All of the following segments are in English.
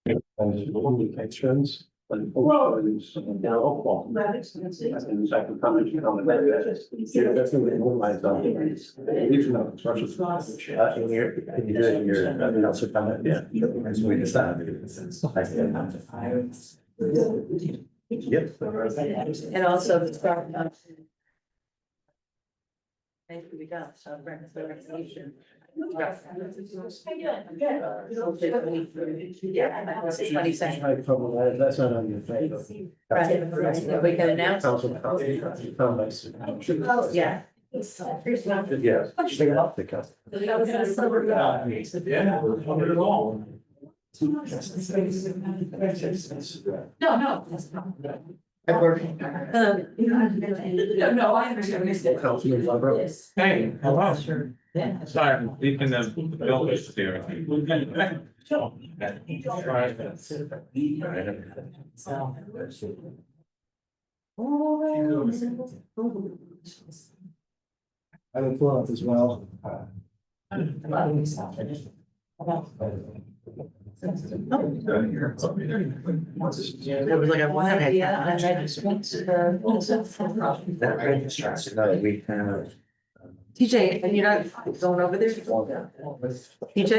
Patrons. Well, That expensive. And I can come and you know, yeah, that's what they want my zone. These are not construction. In your, can you do it in your, and also comment, yeah. That's what we decided. Yep. and also the start. Thank you, we got, so breakfast recommendation. Yeah, 22nd. That's not on your thing. Right, we can announce. Council. Yeah. Yeah. Just take it off the council. No, no. No, I understand. Councilman Barbara. Hey, hello. Sure. Yeah. Sorry, I'm leaving the buildings here. I will pull up as well. It was like a one head. Yeah. That registers, no, we have. TJ, and you're not going over there? TJ?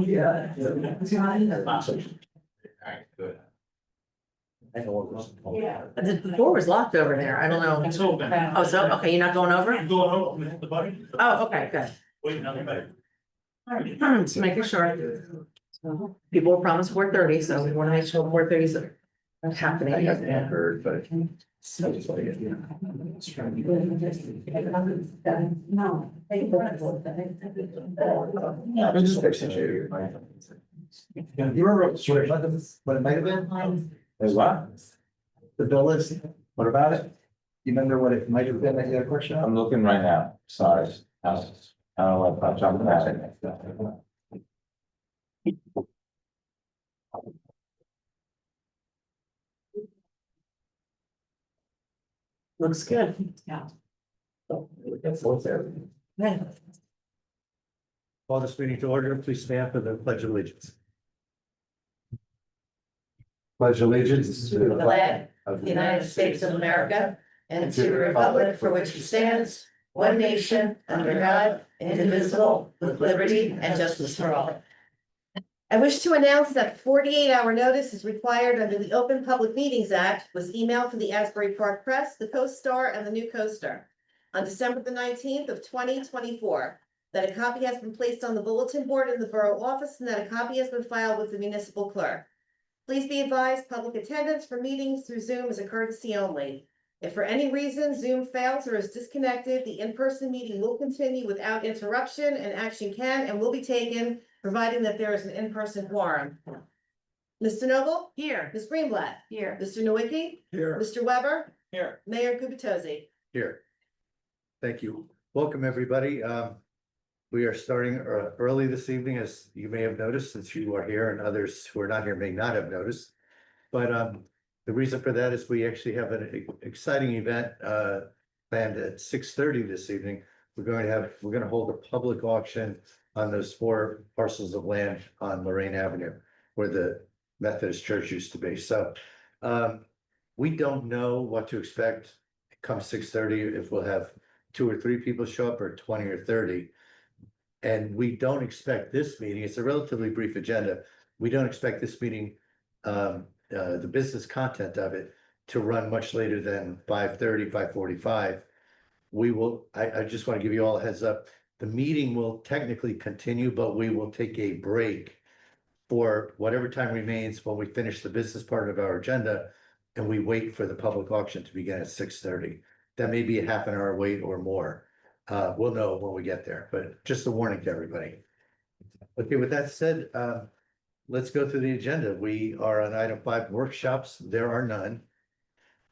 Yeah. The door was locked over there. I don't know. It's open. Oh, so, okay, you're not going over? I'm going home, hit the button. Oh, okay, good. Wait, nothing better. Just making sure. People were promised 4:30, so we want to make sure 4:30 is happening. I haven't heard, but. No. I'm just fixing you. You were sure what it might have been? What? The bill is, what about it? You remember what it might have been that you had a question on? I'm looking right now, sorry. I don't know if I'm jumping at it. Looks good. Yeah. Yeah. Call this meeting to order, please stand for the pledge of allegiance. Pledge allegiance to the Flag of the United States of America and to the republic for which it stands, one nation, under God, indivisible, with liberty and justice for all. I wish to announce that 48-hour notice is required under the Open Public Meetings Act was emailed to the Asbury Park Press, the Co-Star, and the New Coaster on December the 19th of 2024, that a copy has been placed on the bulletin board in the borough office and that a copy has been filed with the municipal clerk. Please be advised, public attendance for meetings through Zoom is a courtesy only. If for any reason Zoom fails or is disconnected, the in-person meeting will continue without interruption and action can and will be taken, providing that there is an in-person quorum. Mr. Noble? Here. Ms. Greenblatt? Here. Mr. Nowicki? Here. Mr. Weber? Here. Mayor Gubitosi? Here. Thank you. Welcome, everybody. We are starting early this evening, as you may have noticed, since you are here and others who are not here may not have noticed. But the reason for that is we actually have an exciting event planned at 6:30 this evening. We're going to hold a public auction on those 4 parcels of land on Lorraine Avenue where the Methodist Church used to be. So we don't know what to expect come 6:30, if we'll have 2 or 3 people show up or 20 or 30. And we don't expect this meeting, it's a relatively brief agenda. We don't expect this meeting, the business content of it to run much later than 5:30, 5:45. We will, I just want to give you all a heads up. The meeting will technically continue, but we will take a break for whatever time remains when we finish the business part of our agenda. And we wait for the public auction to begin at 6:30. That may be a half an hour wait or more. We'll know when we get there, but just a warning to everybody. Okay, with that said, let's go through the agenda. We are on item 5, workshops. There are none.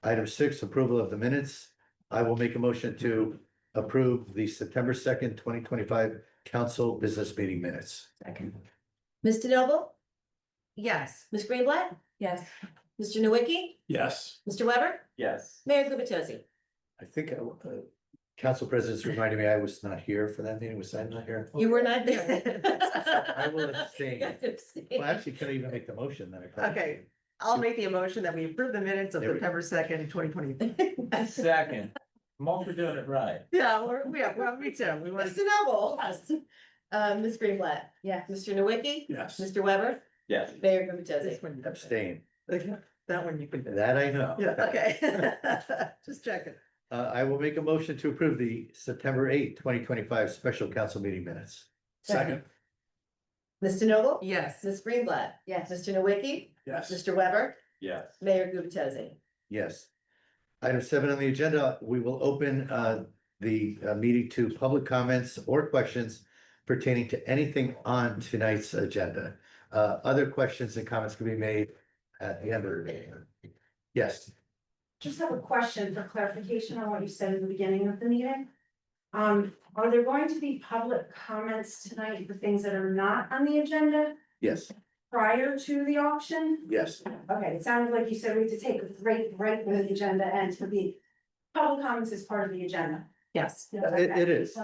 Item 6, approval of the minutes. I will make a motion to approve the September 2nd, 2025 council business meeting minutes. Second. Mr. Noble? Yes. Ms. Greenblatt? Yes. Mr. Nowicki? Yes. Mr. Weber? Yes. Mayor Gubitosi? I think Council President's reminding me I was not here for that meeting. Was I not here? You were not there. I will abstain. Well, actually, can I even make the motion then? Okay, I'll make the motion that we approve the minutes of There we go. September 2nd, 2020. Second, I'm all for doing it right. Yeah, well, me too. We want Mr. to, Noble. Ms. Greenblatt. Yeah. Mr. Nowicki. Yes. Mr. Weber. Yes. Mayor Gubatese. this one, Abstain. that one you can do. That I know. Yeah, okay. Just checking. I will make a motion to approve the September 8th, 2025 special council meeting minutes. Second. Mr. Noble. Yes. Ms. Greenblatt. Yes. Mr. Nowicki. Yes. Mr. Weber. Yes. Mayor Gubatese. Yes. Item 7 on the agenda, we will open the meeting to public comments or questions pertaining to anything on tonight's agenda. Other questions and comments can be made at the end of the meeting. Yes, Just have a question for clarification on what you said at the beginning of the meeting. Are there going to be public comments tonight for things that are not on the agenda yes, prior to the auction? yes. Okay, it sounded like you said we had to take a break right with the agenda and to be, public comments is part of the agenda. Yes. It is,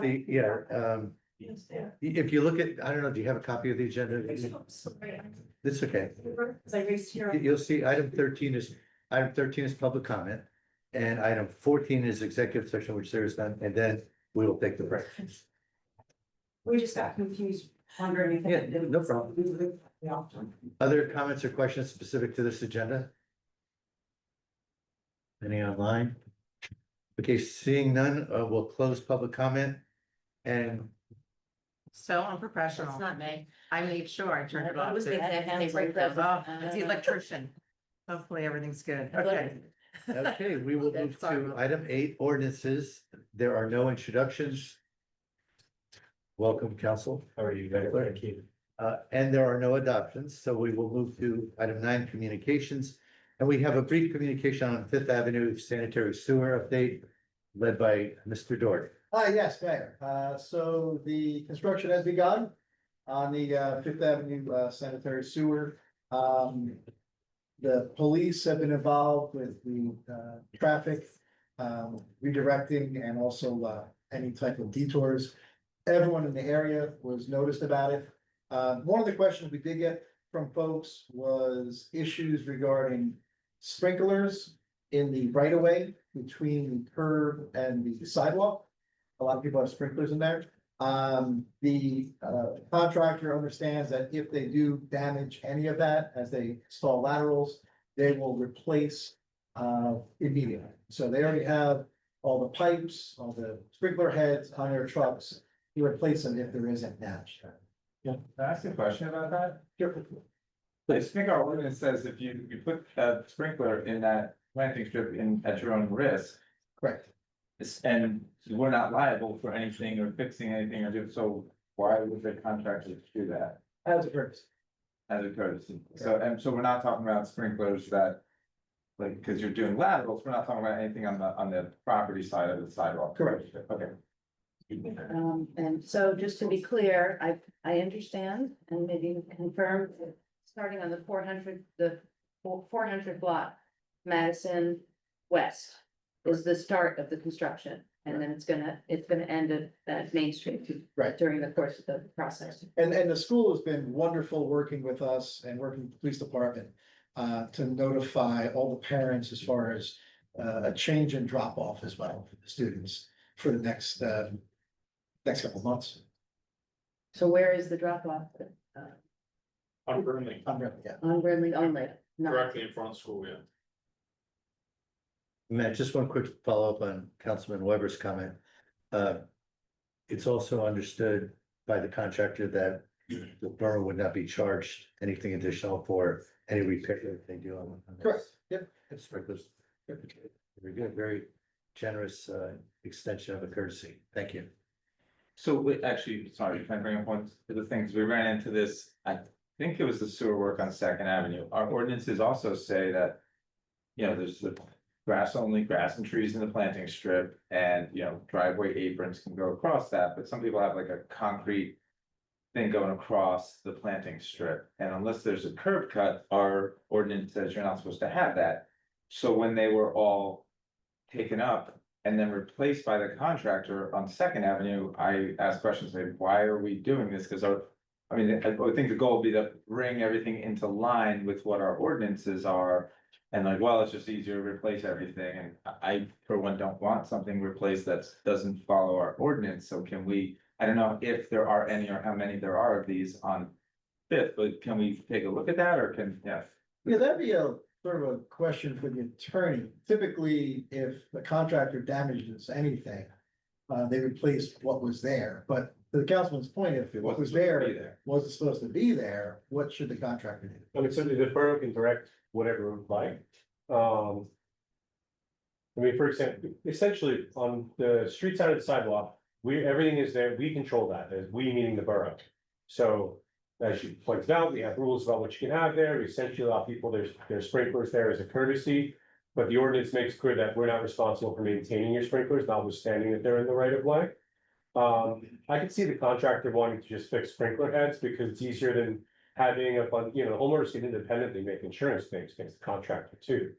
if you look at, I don't know, do you have a copy of the agenda? Sorry, It's okay. as I raised here. You'll see item 13 is public comment. And item 14 is executive session, which there is none, and then we will take the break. We just got confused, wondering if. Yeah, no problem. Yeah. Other comments or questions specific to this agenda? Any online? Okay, seeing none, we'll close public comment. And So It's unprofessional. not me. I made sure I turned it It off. was too. me. Oh, it's the electrician. Hopefully everything's good. Okay. okay, we will move Sorry to about item 8, ordinances. There are no introductions. Welcome, council. How are you guys? Thank you. And there are no adoptions, so we will move to item 9, communications. And we have a brief communication on Fifth Avenue sanitary sewer update led by Mr. Doherty. Yes, Mayor. So the construction has begun on the Fifth Avenue sanitary sewer. The police have been involved with the traffic redirecting and also any type of detours. Everyone in the area was noticed about it. One of the questions we did get from folks was issues regarding sprinklers in the right of way between the curb and the sidewalk. A lot of people have sprinklers in there. The contractor understands that if they do damage any of that as they install laterals, they will replace immediately. So they already have all the pipes, all the sprinkler heads on their trucks. You replace them if there is any damage. Can I ask a question about that? I think our ordinance says if you put a sprinkler in that planting strip in at your own risk. Correct. And we're not liable for anything or fixing anything or do, so why would the contractor do that As a courtesy. as a courtesy? So we're not talking about sprinklers that. Like, cause you're doing laterals, we're not talking about anything on the property side of the sidewalk. Correct. Okay. And so just to be clear, I understand and maybe confirm, starting on the 400 block, Madison West is the start of the construction. And then it's gonna end at Main Street. Right. During the course of the process. And the school has been wonderful working with us and working with the police department to notify all the parents as far as a change in drop off as well for the students for the next couple of months. So where is the drop off? On Burnley, Yeah. On Burnley only, not. directly in front of school, yeah. Matt, just one quick follow-up on Councilman Weber's comment. It's also understood by the contractor that the borough would not be charged anything additional for any repair that they do on. Correct. Yep. Sprinklers. Very good, very generous extension of a courtesy. Thank you. So wait, actually, sorry, can I bring up one of the things, we ran into this, I think it was the sewer work on Second Avenue, our ordinances also say that. You know, there's the grass and trees in the planting strip and, you know, driveway aprons can go across that, but some people have like a concrete. Thing going across the planting strip, and unless there's a curb cut, our ordinance says you're not supposed to have that. So when they were all taken up and then replaced by the contractor on Second Avenue, I ask questions like, why are we doing this? Cause I mean, I would think the goal would be to bring everything into line with what our ordinances are. And like, well, it's just easier to replace everything, and I, for one, don't want something replaced that doesn't follow our ordinance, so can we? I don't know if there are any or how many there are of these on Fifth, but can we take a look at that, or can, yeah? Yeah, that'd be a sort of a question for the attorney. Typically, if the contractor damages anything, they replace what was there, but to the councilman's point, if It what wasn't was supposed to be there there. wasn't supposed to be there, what should the contractor do? I mean, certainly the borough can direct whatever it would like. I mean, for example, essentially on the street side of the sidewalk, everything is there, we control that, as we meaning the borough. So as you pointed out, we have rules about what you can have there, we essentially allow people, there's sprinklers there as a courtesy. But the ordinance makes clear that we're not responsible for maintaining your sprinklers, notwithstanding that they're in the right of way. I could see the contractor wanting to just fix sprinkler heads because it's easier than having a bunch, homeowners can independently make insurance claims against the contractor too.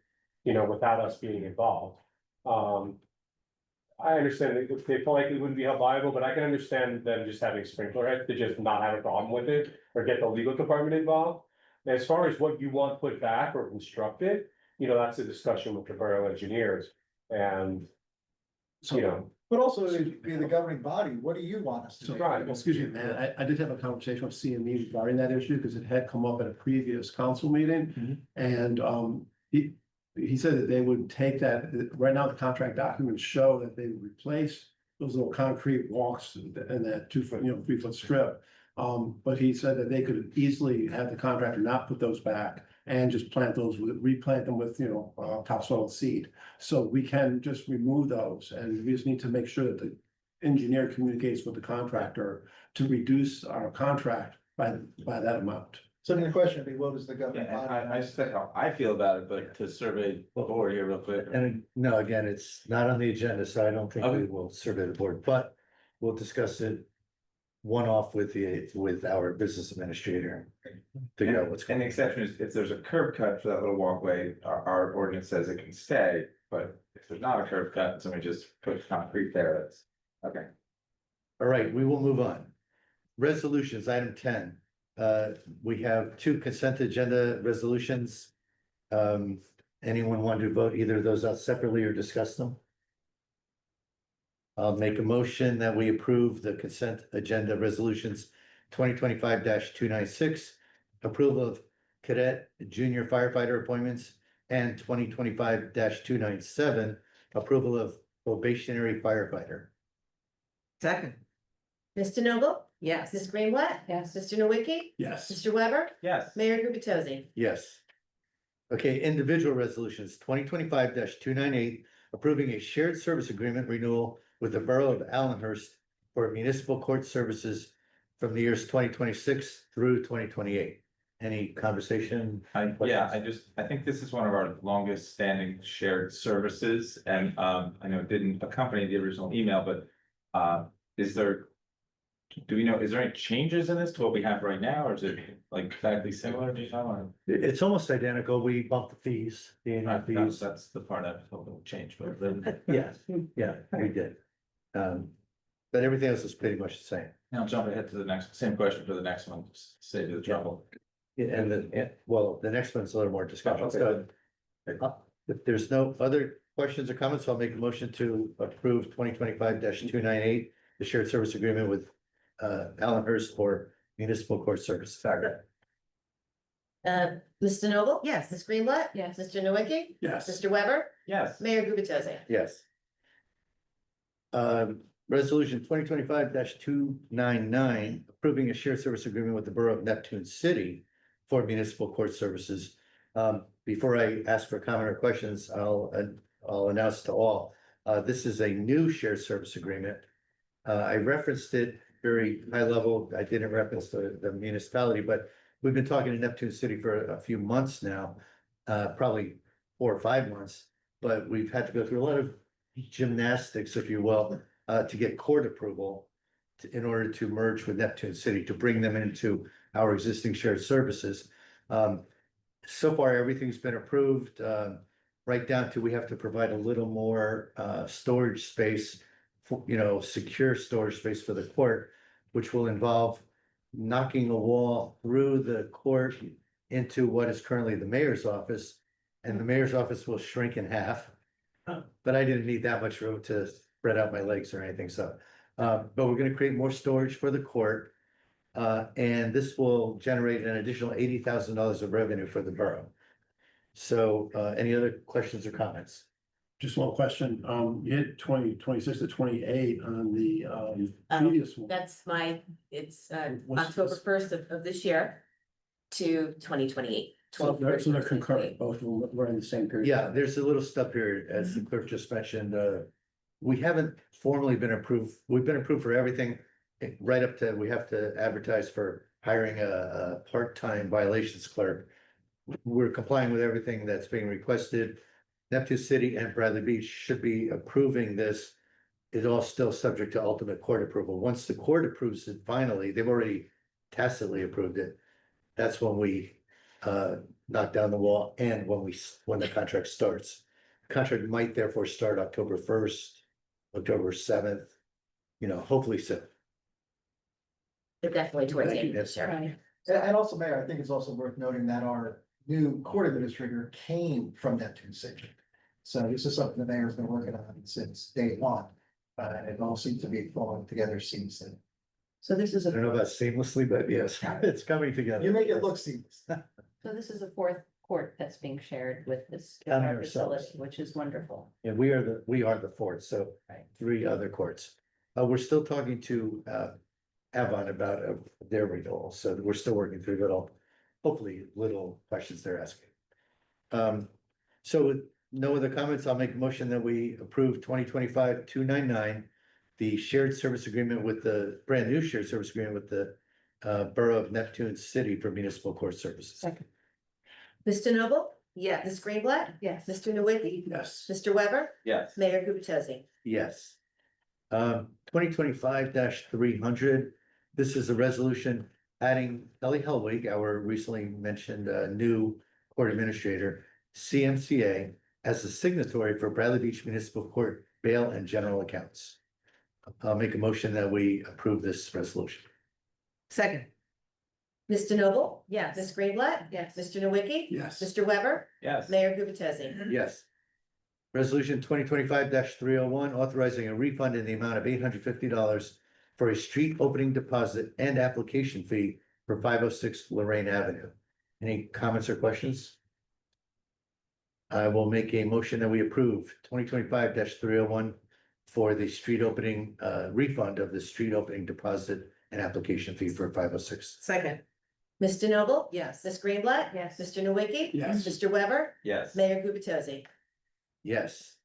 Without us being involved. I understand that they likely wouldn't be held liable, but I can understand them just having sprinkler heads to just not have a problem with it or get the legal department involved. As far as what you want put back or constructed, that's a discussion with the borough engineers and. But also, it'd be the governing body, what do you want us to So, do? right, excuse me, man, I did have a conversation with CME regarding that issue, because it had come up at a previous council meeting. And, he said that they would take that, right now, the contract documents show that they would replace those little concrete walks and that 2 foot, 3 foot strip. But he said that they could easily have the contractor not put those back and just replant them with, topsoil and seed. So we can just remove those, and we just need to make sure that the engineer communicates with the contractor to reduce our contract by that amount. So then the question would be, what does the Yeah, governing and body? I said how I feel about it, but to survey the board here real quick. And no, again, it's not on the agenda, so I don't think we Okay. will survey the board, but we'll discuss it. One-off with our business administrator. Figure out what's And going the on. exception is if there's a curb cut for that little walkway, our ordinance says it can stay, but if there's not a curb cut, and somebody just put concrete there, that's, okay. All right, we will move on. Resolutions, item 10. We have 2 consent agenda resolutions. Anyone want to vote either of those out separately or discuss them? I'll make a motion that we approve the consent agenda resolutions 2025-296, approval of cadet junior firefighter appointments, and 2025-297, approval of probationary firefighter. Second, Mr. Noble? yes. Ms. Greenblatt? Yes. Mr. Nowicki? Yes. Mr. Weber? Yes. Mayor Gubatosi? Yes. Okay, individual resolutions 2025-298, approving a shared service agreement renewal with the Borough of Allenhurst for municipal court services from the years 2026 through 2028. Any conversation? I think this is one of our longest standing shared services, and I know it didn't accompany the original email, but is there? Do we know, is there any changes in this to what we have right now, or is it like exactly similar, do you know, or? It's almost identical. We bumped the fees, the annual fees. That's the part I was hoping would change, but then. Yes, yeah, we did. But everything else is pretty much the same. Now jump ahead to the next, same question for the next one, save you the trouble. And the next one's a little more discussion. Okay. So, if there's no other questions or comments, I'll make a motion to approve 2025-298, the shared service agreement with Allenhurst for municipal court services. Mr. Noble? Yes. Ms. Greenblatt? Yes. Mr. Nowicki? Yes. Mr. Weber? Yes. Mayor Gubatosi? Yes. Resolution 2025-299, approving a shared service agreement with the Borough of Neptune City for municipal court services. Before I ask for comment or questions, I'll announce to all, this is a new shared service agreement. I referenced it very high level. I didn't reference the municipality, but we've been talking to Neptune City for a few months now, probably 4 or 5 months, but we've had to go through a lot of gymnastics, if you will, to get court approval in order to merge with Neptune City, to bring them into our existing shared services. So far, everything's been approved. right down to we have to provide a little more storage space. For, secure storage space for the court, which will involve knocking a wall through the court into what is currently the mayor's office. And the mayor's office will shrink in half. But I didn't need that much room to spread out my legs or anything, so. But we're gonna create more storage for the court. And this will generate an additional $80,000 of revenue for the borough. So, any other questions or comments? Just one question, you hit 26 to 28 on the, previous one. That's it's What's October this? 1st of this year to 2028. So they're concurrent, both of them were in the same period. Yeah, there's a little stub period, as the clerk just mentioned, we haven't formally been approved, we've been approved for everything. Right up to, we have to advertise for hiring a part-time violations clerk. We're complying with everything that's being requested. Neptune City and Bradley Beach should be approving this. It's all still subject to ultimate court approval. Once the court approves it finally, they've already tacitly approved it. That's when we knock down the wall and when the contract starts. Contract might therefore start October 1st, October 7th, hopefully soon. But definitely towards the Thank end you. of this year. And also, Mayor, I think it's also worth noting that our new court administrator came from Neptune City. So this is something the mayor's been working on since day one. And it all seems to be falling together seamlessly. So this is I don't know about seamlessly, but yes, it's coming together. You make it look seamless. So this is a fourth court that's being shared with this County our ourselves. facility, which is wonderful. And we are the fourth, so Right. 3 other courts. We're still talking to Avon about their renewal, so we're still working through hopefully little questions they're asking. So with no other comments, I'll make a motion that we approve 2025-299, the shared service agreement with the brand new shared service agreement with the Borough of Neptune City for municipal court services. Second. Mr. Noble? Yes. Ms. Greenblatt? Yes. Mr. Nowicki? Yes. Mr. Weber? Yes. Mayor Gubatosi? Yes. 2025-300, this is a resolution adding Ellie Helwig, our recently mentioned new court administrator, CMCA, as a signatory for Bradley Beach Municipal Court bail and general accounts. I'll make a motion that we approve this resolution. Second. Mr. Noble? Yes. Ms. Greenblatt? Yes. Mr. Nowicki? Yes. Mr. Weber? Yes. Mayor Gubatosi? Yes. Resolution 2025-301, authorizing a refund in the amount of $850 for a street opening deposit and application fee for 506 Lorraine Avenue. Any comments or questions? I will make a motion that we approve 2025-301 for the street opening, refund of the street opening deposit and application fee for 506. Second. Mr. Noble? Yes. Ms. Greenblatt? Yes. Mr. Nowicki? Yes. Mr. Weber? Yes. Mayor Gubatosi? Yes.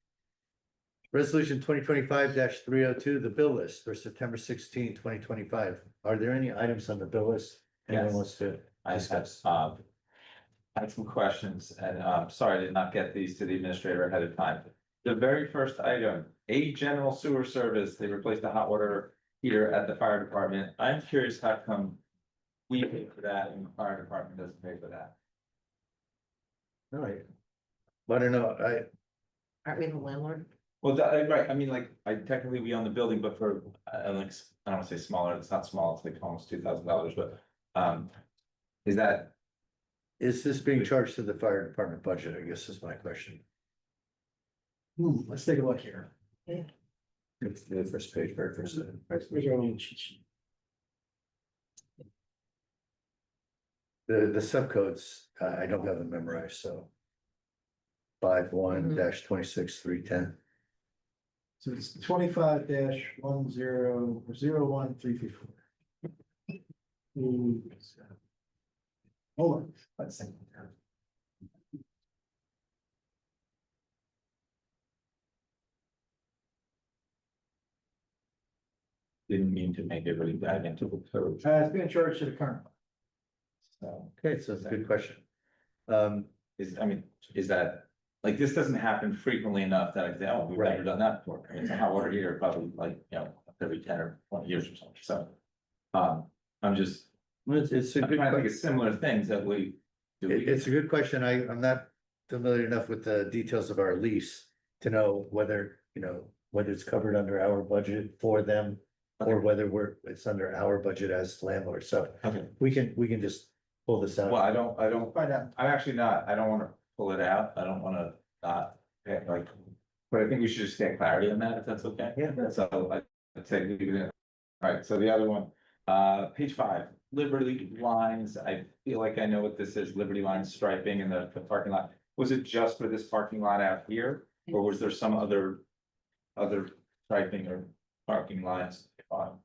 Resolution 2025-302, the bill list for September 16, 2025. Are there any items on the bill list? Anyone Yes. wants to? I had some questions and sorry I did not get these to the administrator ahead of time. The very first item, a general sewer service, they replaced the hot water heater at the fire department. I'm curious how come we pay for that and the fire department doesn't pay for that? All right. I don't know, Aren't we the landlord? Well, right, I mean, like, technically we own the building, but for, like, I don't wanna say smaller, it's not small, it's like almost $2,000, but, is that, is this being charged to the fire department budget, I guess is my question. Let's take a look here. It's the first page, very first. Where's your own cheat sheet? The subcodes, I don't have them memorized, so. 51-26-310. So it's 25-1001-334. Hold on, let's see. didn't mean to make everybody dive into the code. It's being charged to the current. So, Okay, so it's a good question. Is that, like, this doesn't happen frequently enough that I say, oh, we've never Right. done that before. I mean, it's a hot water heater, probably like, every 10 or 20 years or something, so. I'm just, It's a I'm good trying to think question. of similar things that we. Do we? It's a good question. I'm not familiar enough with the details of our lease to know whether, whether it's covered under our budget for them. Or whether it's under our budget as landlord, so Okay, we can just pull this out. well, I don't, Find out. I'm actually not, I don't wanna pull it out, I don't wanna not, like. But I think we should just get clarity on that, if that's okay. Yeah. So I'd say leave it in. Alright, so the other one, page 5, Liberty lines, I feel like I know what this is, Liberty line striping in the parking lot. Was it just for this parking lot out here, or was there some other striping or parking lines on?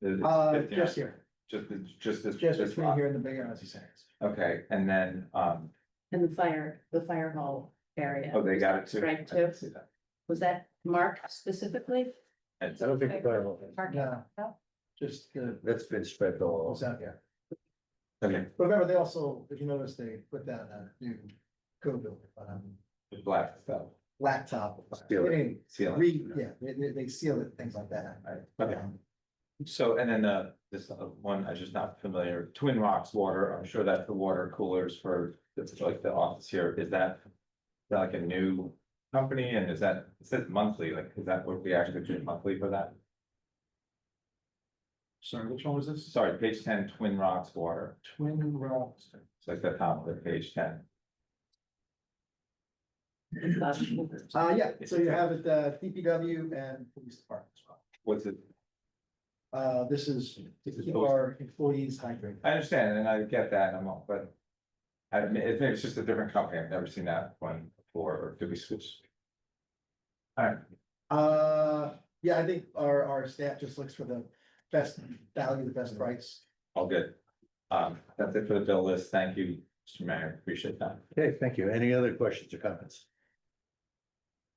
Just here, Just this. just this between lot. here and the big energy centers. Okay, and then, And the fire hall area. oh, they got it too. Right, I too. didn't see that. Was that marked specifically? And I don't think Parking. No. Just the, that's been spread all. what's out there. okay, But remember, they also, if you notice, they put down a new code building, the black stuff, laptop. Seal it. They didn't ceiling. they seal it, things like that. Okay. So, and then, this one, I'm just not familiar, Twin Rocks Water, I'm sure that's the water coolers for, it's like the office here, is that like a new company, and is that, it says monthly, like, is that what we actually do monthly for that? Sorry, which one was this? Sorry, page 10, Twin Rocks Water, Twin Rocks. it's like the top of the page 10. Yeah, so you have it, DPW and police department as well. What's it, This is to keep our employees hydrated. I understand, and I get that, and I'm all, but. I admit, it's just a different company, I've never seen that one before, or did we switch? Alright, Yeah, I think our staff just looks for the best value, the best price. all good. That's it for the bill list, thank you, Mr. Mayor, appreciate that. Okay, thank you. Any other questions or comments?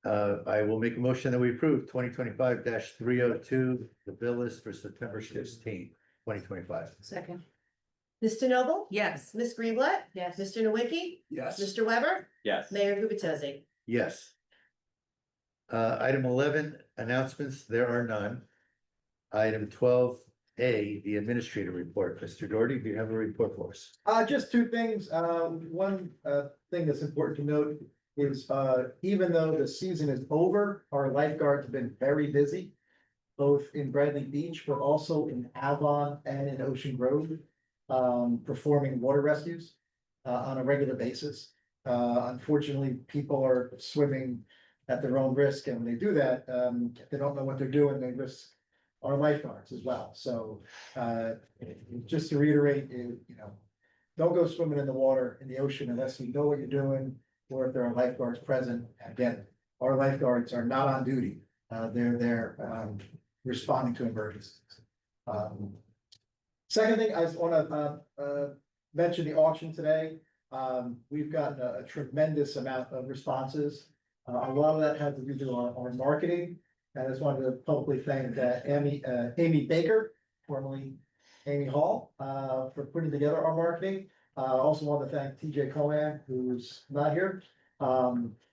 I will make a motion that we approve 2025-302, the bill list for September 16th, 2025. Second. Mr. Noble? Yes. Ms. Greenblatt? Yes. Mr. Nowicki? Yes. Mr. Weber? Yes. Mayor Gubatosi? Yes. Item 11, announcements, there are none. Item 12A, the administrator report. Mr. Doherty, do you have a report for us? Just two things. One thing that's important to note is even though the season is over, our lifeguards have been very busy. Both in Bradley Beach, but also in Avon and in Ocean Grove, performing water rescues on a regular basis. Unfortunately, people are swimming at their own risk, and when they do that, they don't know what they're doing, they risk our lifeguards as well. So just to reiterate, don't go swimming in the water, in the ocean unless you know what you're doing, or if there are lifeguards present. Again, our lifeguards are not on duty. They're there responding to emergencies. Second thing, I just wanna mention the auction today. We've gotten a tremendous amount of responses. A lot of that had to do with our marketing. And I just wanted to publicly thank Amy Baker, formerly Amy Hall, for putting together our marketing. Also want to thank TJ Cohan, who's not here.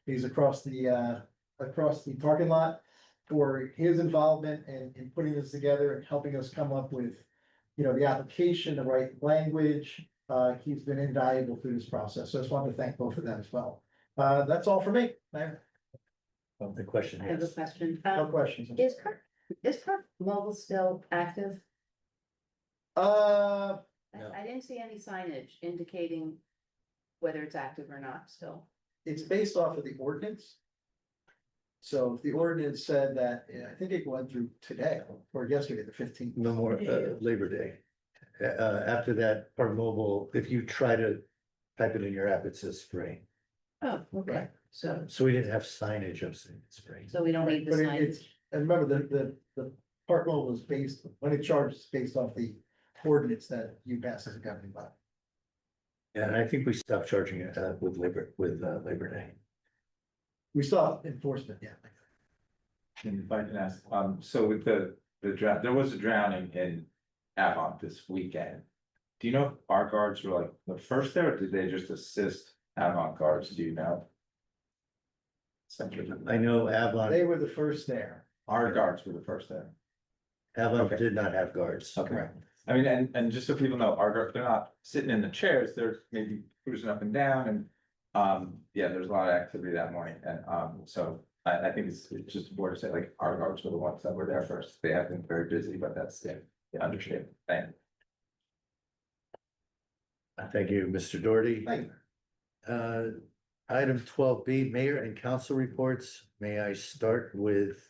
He's across the parking lot, for his involvement in putting this together and helping us come up with, the application, the right language. He's been invaluable through this process. So I just wanted to thank both of them as well. That's all for me, Mayor. The question I have a is, question. No questions. Is Park Mobile still active? Uh, No. I didn't see any signage indicating whether it's active or not still. it's based off of the ordinance. So if the ordinance said that, I think it went through today or yesterday, the 15th. no more Labor Day. After that, Park Mobile, if you try to type it in your app, it says spring. Oh, okay, Right. so So we didn't have signage of spring. we don't need the But signage. it's, and remember, the Park Mobile was based, when it charges based off the ordinance that you pass as a governing body. Yeah, and I think we stopped charging it with Labor Day. We saw enforcement, yeah. And if I can ask, so with the drown, there was a drowning in Avon this weekend. Do you know if our guards were like the first there, or did they just assist Avon guards, do you know? I know Avon, They were the first there. Our guards were the first there. Avon Okay. did not have guards. Okay. I mean, and just so people know, our guards, they're not sitting in the chairs, they're maybe cruising up and down and Yeah, there's a lot of activity that morning, and, so I think it's just important to say, like, our guards were the ones that were there first. They have been very busy, but that's the understatement. Thank you. Thank you, Mr. Doherty. Thank Item 12B, Mayor and Council reports. May I start with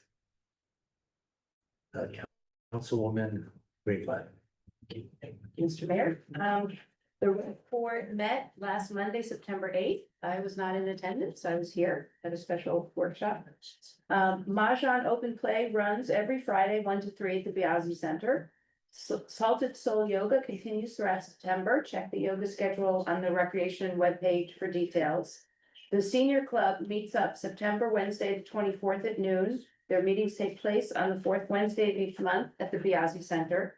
Councilwoman Greenblatt? Mr. Mayor, the report met last Monday, September 8th. I was not in attendance. I was here at a special workshop. Mahjong Open Play runs every Friday, 1 to 3 at the Biazzi Center. Salted Soul Yoga continues throughout September. Check the yoga schedule on the Recreation webpage for details. The Senior Club meets up September Wednesday, the 24th at noon. Their meetings take place on the 4th Wednesday of each month at the Biazzi Center.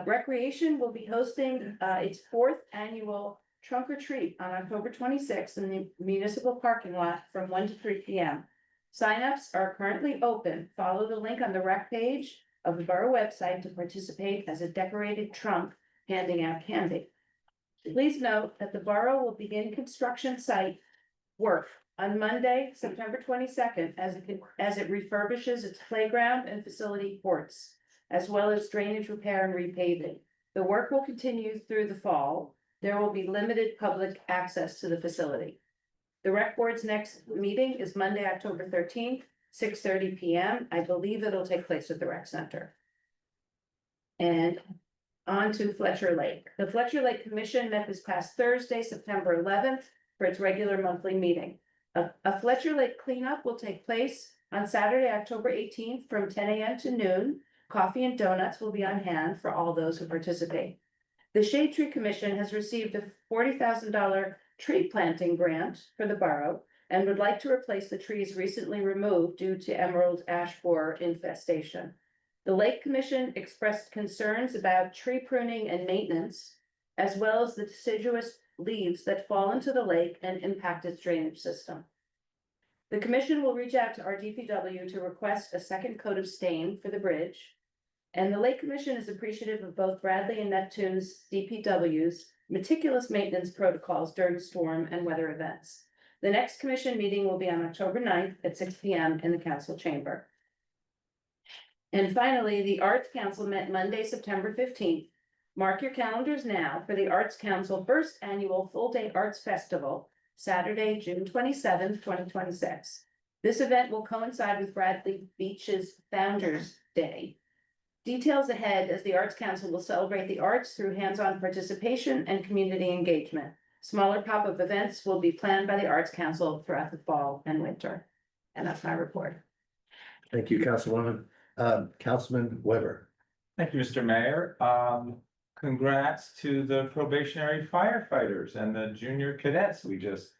Recreation will be hosting its 4th annual Trunk or Treat on October 26th in the municipal parking lot from 1 to 3 p.m. Signups are currently open. Follow the link on the rec page of the borough website to participate as a decorated trunk handing out candy. Please note that the borough will begin construction site work on Monday, September 22nd, as it refurbishes its playground and facility courts, as well as drainage repair and repaving. The work will continue through the fall. There will be limited public access to the facility. The rec board's next meeting is Monday, October 13th, 6:30 p.m. I believe it'll take place at the rec center. And on to Fletcher Lake. The Fletcher Lake Commission met this past Thursday, September 11th, for its regular monthly meeting. A Fletcher Lake cleanup will take place on Saturday, October 18th from 10 a.m. to noon. Coffee and donuts will be on hand for all those who participate. The Shade Tree Commission has received a $40,000 tree planting grant for the borough and would like to replace the trees recently removed due to emerald ash borer infestation. The Lake Commission expressed concerns about tree pruning and maintenance, as well as the deciduous leaves that fall into the lake and impact its drainage system. The commission will reach out to our DPW to request a second coat of stain for the bridge. And the Lake Commission is appreciative of both Bradley and Neptune's DPW's meticulous maintenance protocols during storm and weather events. The next commission meeting will be on October 9th at 6 p.m. in the council chamber. And finally, the Arts Council met Monday, September 15th. Mark your calendars now for the Arts Council first annual full-day arts festival, Saturday, June 27th, 2026. This event will coincide with Bradley Beach's Founders Day. Details ahead, as the Arts Council will celebrate the arts through hands-on participation and community engagement. Smaller pop-up events will be planned by the Arts Council throughout the fall and winter. And that's my report. Thank you, Councilwoman. Councilman Weber. Thank you, Mr. Mayor. Congrats to the probationary firefighters and the junior cadets we just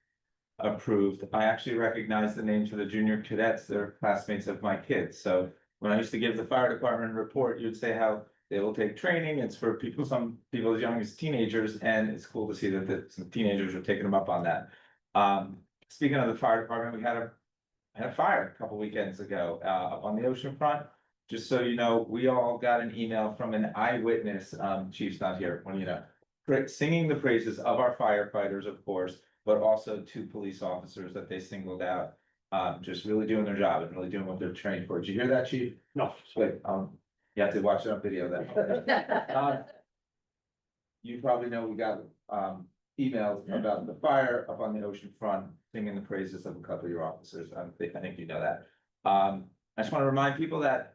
approved. I actually recognize the names of the junior cadets. They're classmates of my kids. So when I used to give the fire department report, you'd say how they will take training. It's for people, some people as young as teenagers, and it's cool to see that some teenagers are taking them up on that. Speaking of the fire department, we had a fire a couple weekends ago up on the ocean front. Just so you know, we all got an email from an eyewitness, chief's not here, when you know, singing the praises of our firefighters, of course, but also 2 police officers that they singled out. Just really doing their job and really doing what they're trained for. Did you hear that, chief? No. Wait, you have to watch it on video then. You probably know we got emails about the fire up on the ocean front, singing the praises of a couple of your officers. I think you know that. I just want to remind people that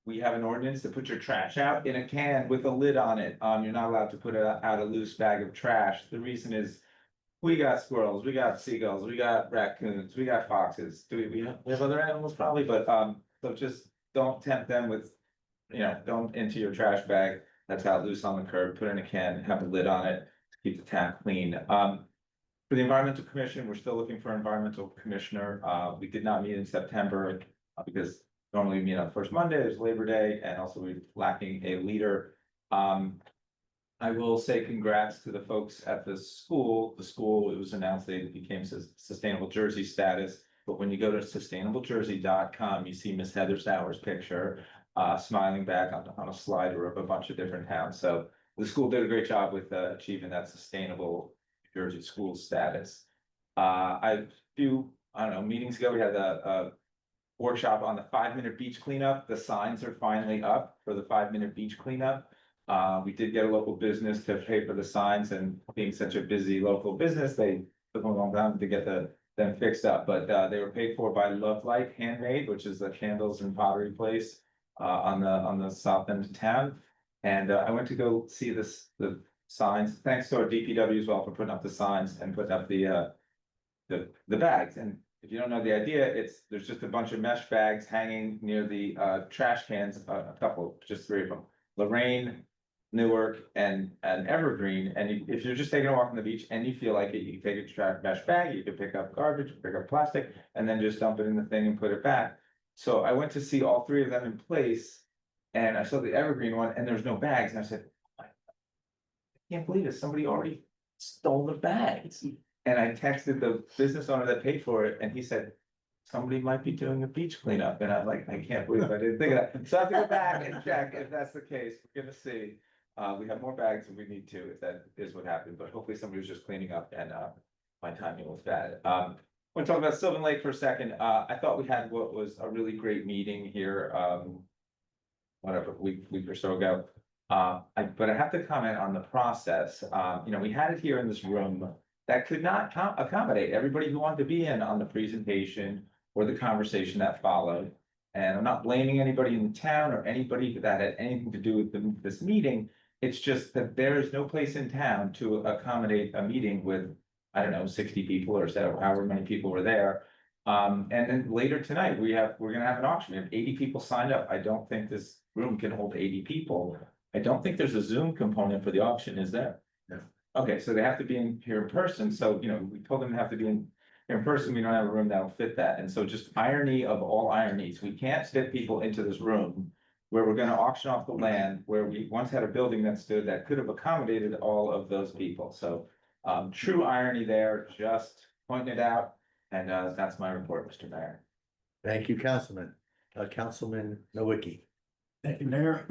we have an ordinance to put your trash out in a can with a lid on it. You're not allowed to put out a loose bag of trash. The reason is we got squirrels, we got seagulls, we got raccoons, we got foxes. We have other animals probably, but so just don't tempt them with, don't empty your trash bag that's out loose on the curb, put it in a can, have a lid on it to keep the town clean. For the environmental commission, we're still looking for an environmental commissioner. We did not meet in September because normally we meet on the first Monday, there's Labor Day, and also we're lacking a leader. I will say congrats to the folks at the school. The school, it was announced they became Sustainable Jersey status. But when you go to sustainablejersey.com, you see Miss Heather Sauer's picture, smiling back on a slider of a bunch of different towns. So the school did a great job with achieving that Sustainable Jersey school status. I few, I don't know, meetings ago, we had a workshop on the 5-minute beach cleanup. The signs are finally up for the 5-minute beach cleanup. We did get a local business to pay for the signs, and being such a busy local business, they took a long time to get them fixed up, but they were paid for by Love Light Handmade, which is a candles and pottery place on the south end of town. And I went to go see the signs, thanks to our DPW as well for putting up the signs and putting up the bags. And if you don't know the idea, there's just a bunch of mesh bags hanging near the trash cans, a couple, just 3 of them. Lorraine, Newark, and Evergreen, and if you're just taking a walk on the beach and you feel like it, you can take a mesh bag, you can pick up garbage, pick up plastic, and then just dump it in the thing and put it back. So I went to see all 3 of them in place, and I saw the Evergreen one, and there's no bags, and I said, I can't believe it, somebody already stole the bags. And I texted the business owner that paid for it, and he said, somebody might be doing a beach cleanup, and I'm like, I can't believe I didn't think of that. So I have to go back and check if that's the case, we're gonna see. We have more bags than we need to, if that is what happened, but hopefully somebody was just cleaning up and my timing was bad. Want to talk about Sylvan Lake for a second. I thought we had what was a really great meeting here, whatever, week or so ago. But I have to comment on the process. You know, we had it here in this room that could not accommodate everybody who wanted to be in on the presentation or the conversation that followed. And I'm not blaming anybody in the town or anybody that had anything to do with this meeting. It's just that there is no place in town to accommodate a meeting with, I don't know, 60 people or so, however many people were there. And then later tonight, we're gonna have an auction. We have 80 people signed up. I don't think this room can hold 80 people. I don't think there's a Zoom component for the auction, is there? No. Okay, so they have to be here in person. So, you know, we told them to have to be in person. We don't have a room that'll fit that. And so just irony of all ironies, we can't fit people into this room where we're gonna auction off the land where we once had a building that stood that could have accommodated all of those people. So true irony there, just pointing it out. And that's my report, Mr. Mayor. Thank you, Councilman. Councilman Nowicki. Thank you, Mayor.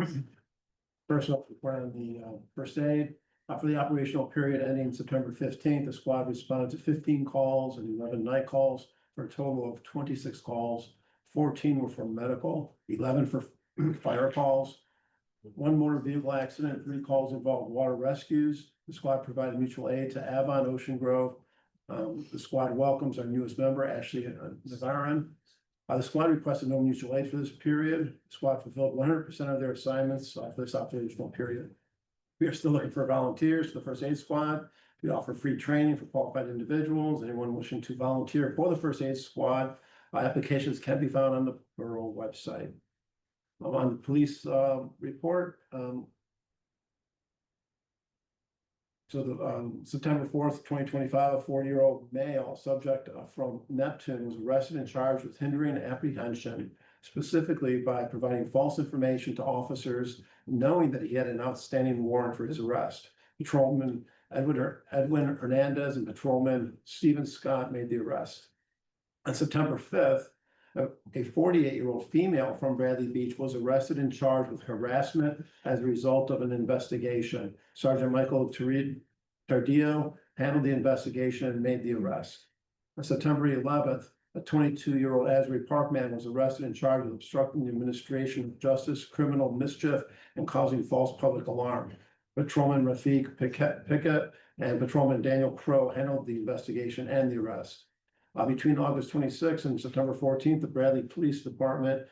First off, report on the first aid. For the operational period ending September 15th, the squad responded to 15 calls and 11 night calls for a total of 26 calls. 14 were for medical, 11 for fire calls. 1 motor vehicle accident, 3 calls involved water rescues. The squad provided mutual aid to Avon, Ocean Grove. The squad welcomes our newest member, Ashley Navarin. The squad requested no mutual aid for this period. The squad fulfilled 100% of their assignments for this operational period. We are still looking for volunteers for the first aid squad. We offer free training for qualified individuals. Anyone wishing to volunteer for the first aid squad, applications can be found on the borough website. On the police report, so the September 4th, 2025, a 40-year-old male subject from Neptune was arrested and charged with hindering apprehension, specifically by providing false information to officers, knowing that he had an outstanding warrant for his arrest. Patrolman Edwin Hernandez and Patrolman Stephen Scott made the arrest. On September 5th, a 48-year-old female from Bradley Beach was arrested and charged with harassment as a result of an investigation. Sergeant Michael Tardillo handled the investigation and made the arrest. On September 11th, a 22-year-old Asbury Park man was arrested and charged with obstructing the administration of justice, criminal mischief, and causing false public alarm. Patrolman Rafiq Pickett and Patrolman Daniel Crow handled the investigation and the arrest. Between August 26th and September 14th, the Bradley Police Department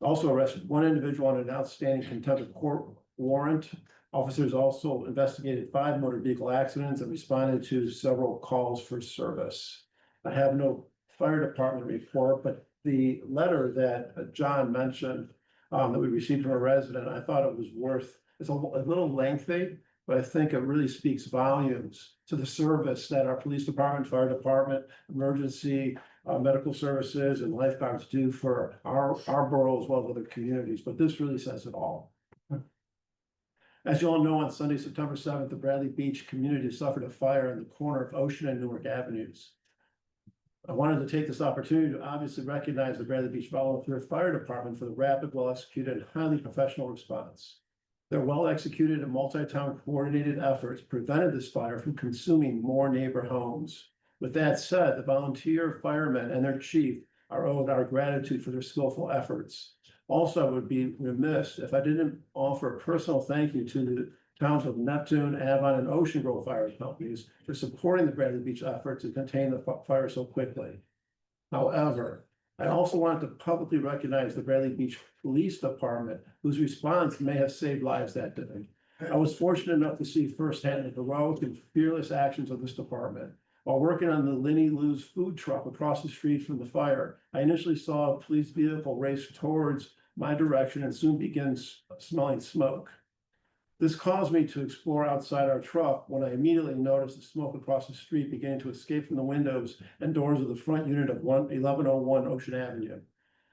also arrested 1 individual on an outstanding contempt of court warrant. Officers also investigated 5 motor vehicle accidents and responded to several calls for service. I have no fire department report, but the letter that John mentioned that we received from a resident, I thought it was it's a little lengthy, but I think it really speaks volumes to the service that our police department, fire department, emergency, medical services, and lifeguards do for our borough as well as other communities. But this really says it all. As you all know, on Sunday, September 7th, the Bradley Beach community suffered a fire in the corner of Ocean and Newark Avenues. I wanted to take this opportunity to obviously recognize the Bradley Beach Volunteer Fire Department for the rapid, well-executed, and highly professional response. Their well-executed and multi-town coordinated efforts prevented this fire from consuming more neighbor homes. With that said, the volunteer firemen and their chief are owed our gratitude for their skillful efforts. Also, I would be remiss if I didn't offer a personal thank you to the towns of Neptune, Avon, and Ocean Grove Fire Companies for supporting the Bradley Beach effort to contain the fire so quickly. However, I also wanted to publicly recognize the Bradley Beach Police Department, whose response may have saved lives that day. I was fortunate enough to see firsthand the heroic and fearless actions of this department. While working on the Lenny Lou's food truck across the street from the fire, I initially saw a police vehicle race towards my direction and soon began smelling smoke. This caused me to explore outside our truck when I immediately noticed the smoke across the street beginning to escape from the windows and doors of the front unit of 1101 Ocean Avenue.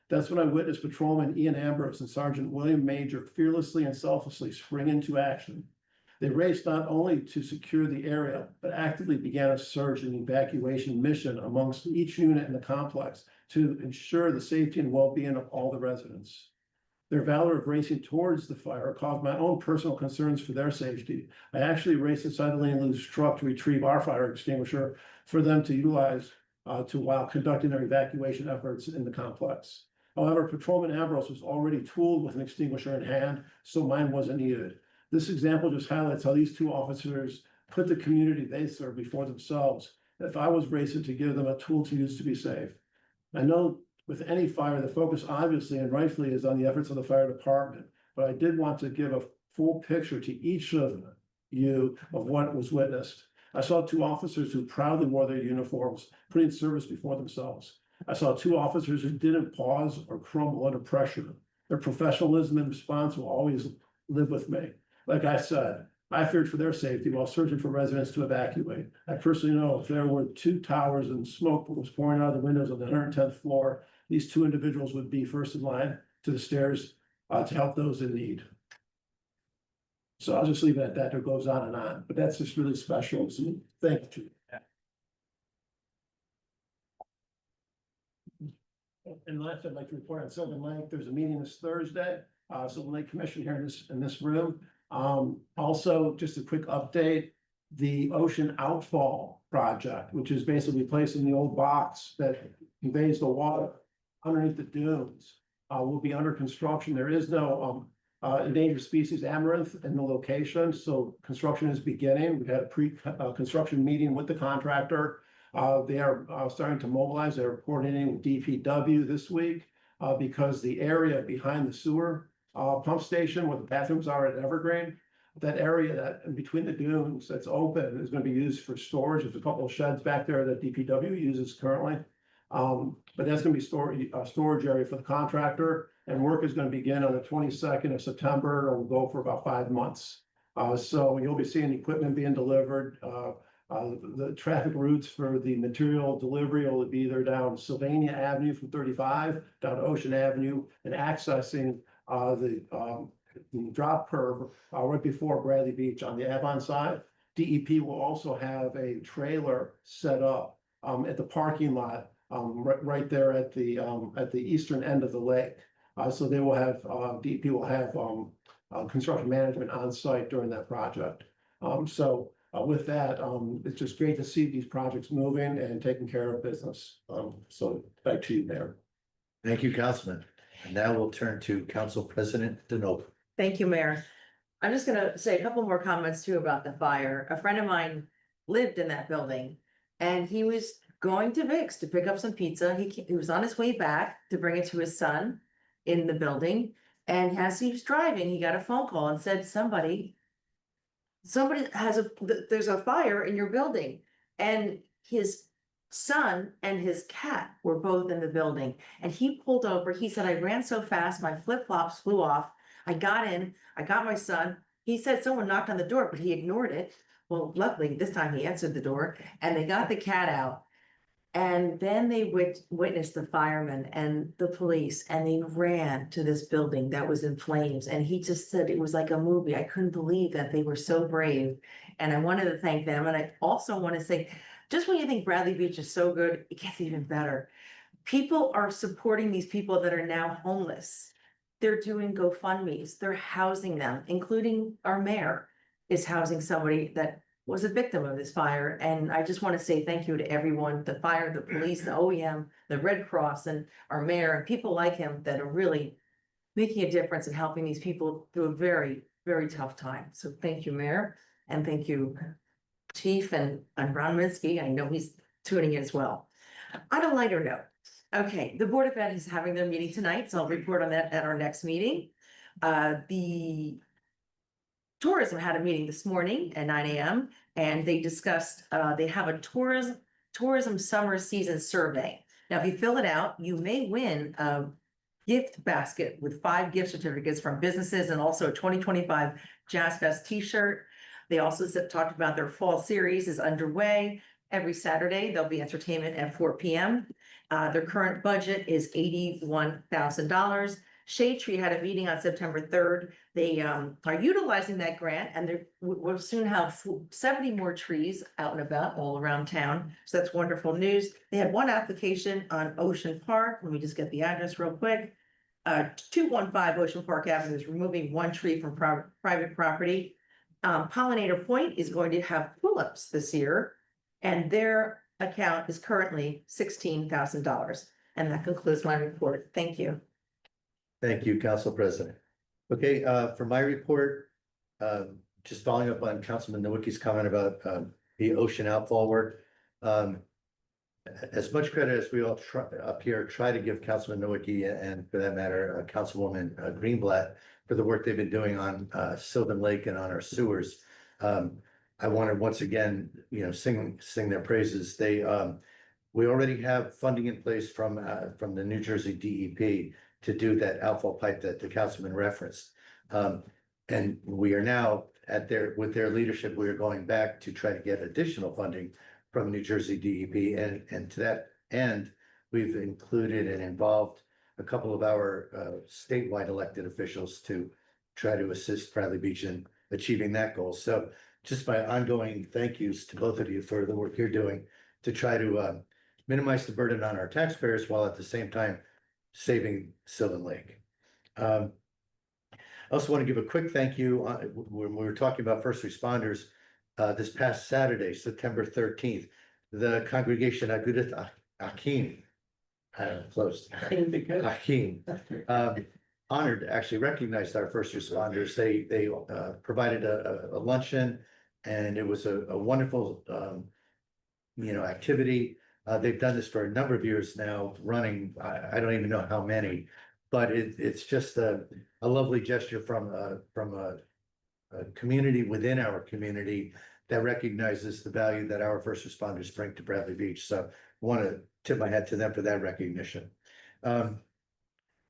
That's when I witnessed Patrolman Ian Ambrose and Sergeant William Major fearlessly and selflessly spring into action. They raced not only to secure the area, but actively began a search and evacuation mission amongst each unit in the complex to ensure the safety and well-being of all the residents. Their valor of racing towards the fire caused my own personal concerns for their safety. I actually raced inside the Lenny Lou's truck to retrieve our fire extinguisher for them to utilize while conducting their evacuation efforts in the complex. However, Patrolman Ambrose was already tooled with an extinguisher in hand, so mine wasn't needed. This example just highlights how these two officers put the community they serve before themselves. If I was racing to give them a tool to use to be safe. I know with any fire, the focus obviously and rightfully is on the efforts of the fire department, but I did want to give a full picture to each of you of what was witnessed. I saw two officers who proudly wore their uniforms, putting service before themselves. I saw two officers who didn't pause or crumble under pressure. Their professionalism and response will always live with me. Like I said, I feared for their safety while searching for residents to evacuate. I personally know if there were two towers and smoke was pouring out of the windows of the 110th floor, these two individuals would be first in line to the stairs to help those in need. So I'll just leave it at that. It goes on and on, but that's just really special. So thank you. And last, I'd like to report on Sylvan Lake. There's a meeting this Thursday. Sylvan Lake Commission here in this room. Also, just a quick update, the Ocean Outfall Project, which is basically replacing the old box that conveys the water underneath the dunes, will be under construction. There is no endangered species amaranth in the location, so construction is beginning. We had a pre-construction meeting with the contractor. They are starting to mobilize. They're coordinating with DPW this week because the area behind the sewer pump station where the bathrooms are at Evergreen, that area that in between the dunes that's open is going to be used for storage. There's a couple of sheds back there that DPW uses currently. But that's going to be storage area for the contractor, and work is going to begin on the 22nd of September. It will go for about 5 months. So you'll be seeing equipment being delivered. The traffic routes for the material delivery will be either down Sylvania Avenue from 35 down to Ocean Avenue and accessing the drop curve right before Bradley Beach on the Avon side. DEP will also have a trailer set up at the parking lot right there at the eastern end of the lake. So they will have DEP will have construction management on site during that project. With that, it's just great to see these projects moving and taking care of business. So back to you, Mayor. Thank you, Councilman. And now we'll turn to Council President DeNoble. Thank you, Mayor. I'm just gonna say a couple more comments too about the fire. A friend of mine lived in that building and he was going to Vic's to pick up some pizza. He was on his way back to bring it to his son in the building. And as he was driving, he got a phone call and said, somebody there's a fire in your building. And his son and his cat were both in the building. And he pulled over. He said, I ran so fast, my flip-flops flew off. I got in, I got my son. He said someone knocked on the door, but he ignored it. Well, luckily this time he answered the door and they got the cat out. And then they witnessed the firemen and the police, and they ran to this building that was in flames. And he just said it was like a movie. I couldn't believe that they were so brave. And I wanted to thank them. And I also want to say, just when you think Bradley Beach is so good, it gets even better. People are supporting these people that are now homeless. They're doing GoFundMe's. They're housing them, including our mayor is housing somebody that was a victim of this fire. And I just want to say thank you to everyone, the fire, the police, the OEM, the Red Cross, and our mayor, and people like him that are really making a difference and helping these people through a very, very tough time. So thank you, Mayor, and thank you, Chief and Ron Minsky. I know he's tuning in as well. On a lighter note, okay, the Board of Ed is having their meeting tonight, so I'll report on that at our next meeting. The tourism had a meeting this morning at 9 a.m. and they discussed, they have a tourism summer season survey. Now, if you fill it out, you may win a gift basket with 5 gift certificates from businesses and also a 2025 Jazz Fest t-shirt. They also talked about their fall series is underway. Every Saturday, there'll be entertainment at 4 p.m. Their current budget is $81,000. Shade Tree had a meeting on September 3rd. They are utilizing that grant and we'll soon have 70 more trees out and about all around town. So that's wonderful news. They had one application on Ocean Park. Let me just get the address real quick. 215 Ocean Park Avenue is removing 1 tree from private property. Pollinator Point is going to have pull-ups this year and their account is currently $16,000. And that concludes my report. Thank you. Thank you, Council President. Okay, for my report, just following up on Councilman Nowicki's comment about the ocean outfall work. As much credit as we all try to give Councilman Nowicki and for that matter, Councilwoman Greenblatt for the work they've been doing on Sylvan Lake and on our sewers. I want to once again, sing their praises. We already have funding in place from the New Jersey DEP to do that outfall pipe that the councilman referenced. And we are now with their leadership, we are going back to try to get additional funding from New Jersey DEP. And to that end, we've included and involved a couple of our statewide elected officials to try to assist Bradley Beach in achieving that goal. So just my ongoing thank yous to both of you for the work you're doing to try to minimize the burden on our taxpayers while at the same time saving Sylvan Lake. I also want to give a quick thank you when we were talking about first responders this past Saturday, September 13th, the congregation Agudath Achim, close, Achim, honored, actually recognized our first responders. They provided a luncheon and it was a wonderful, activity. They've done this for a number of years now, running, I don't even know how many, but it's just a lovely gesture from a community within our community that recognizes the value that our first responders bring to Bradley Beach. So I want to tip my hat to them for that recognition.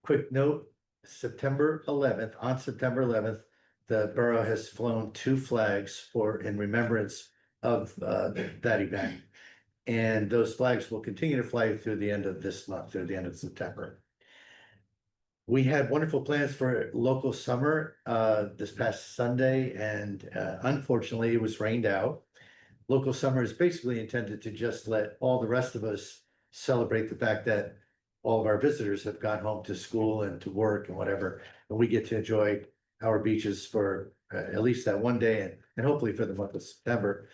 Quick note, on September 11th, the borough has flown 2 flags in remembrance of that event. And those flags will continue to fly through the end of this month, through the end of September. We had wonderful plans for local summer this past Sunday, and unfortunately it was rained out. Local summer is basically intended to just let all the rest of us celebrate the fact that all of our visitors have gone home to school and to work and whatever, and we get to enjoy our beaches for at least that one day and hopefully for the month of September.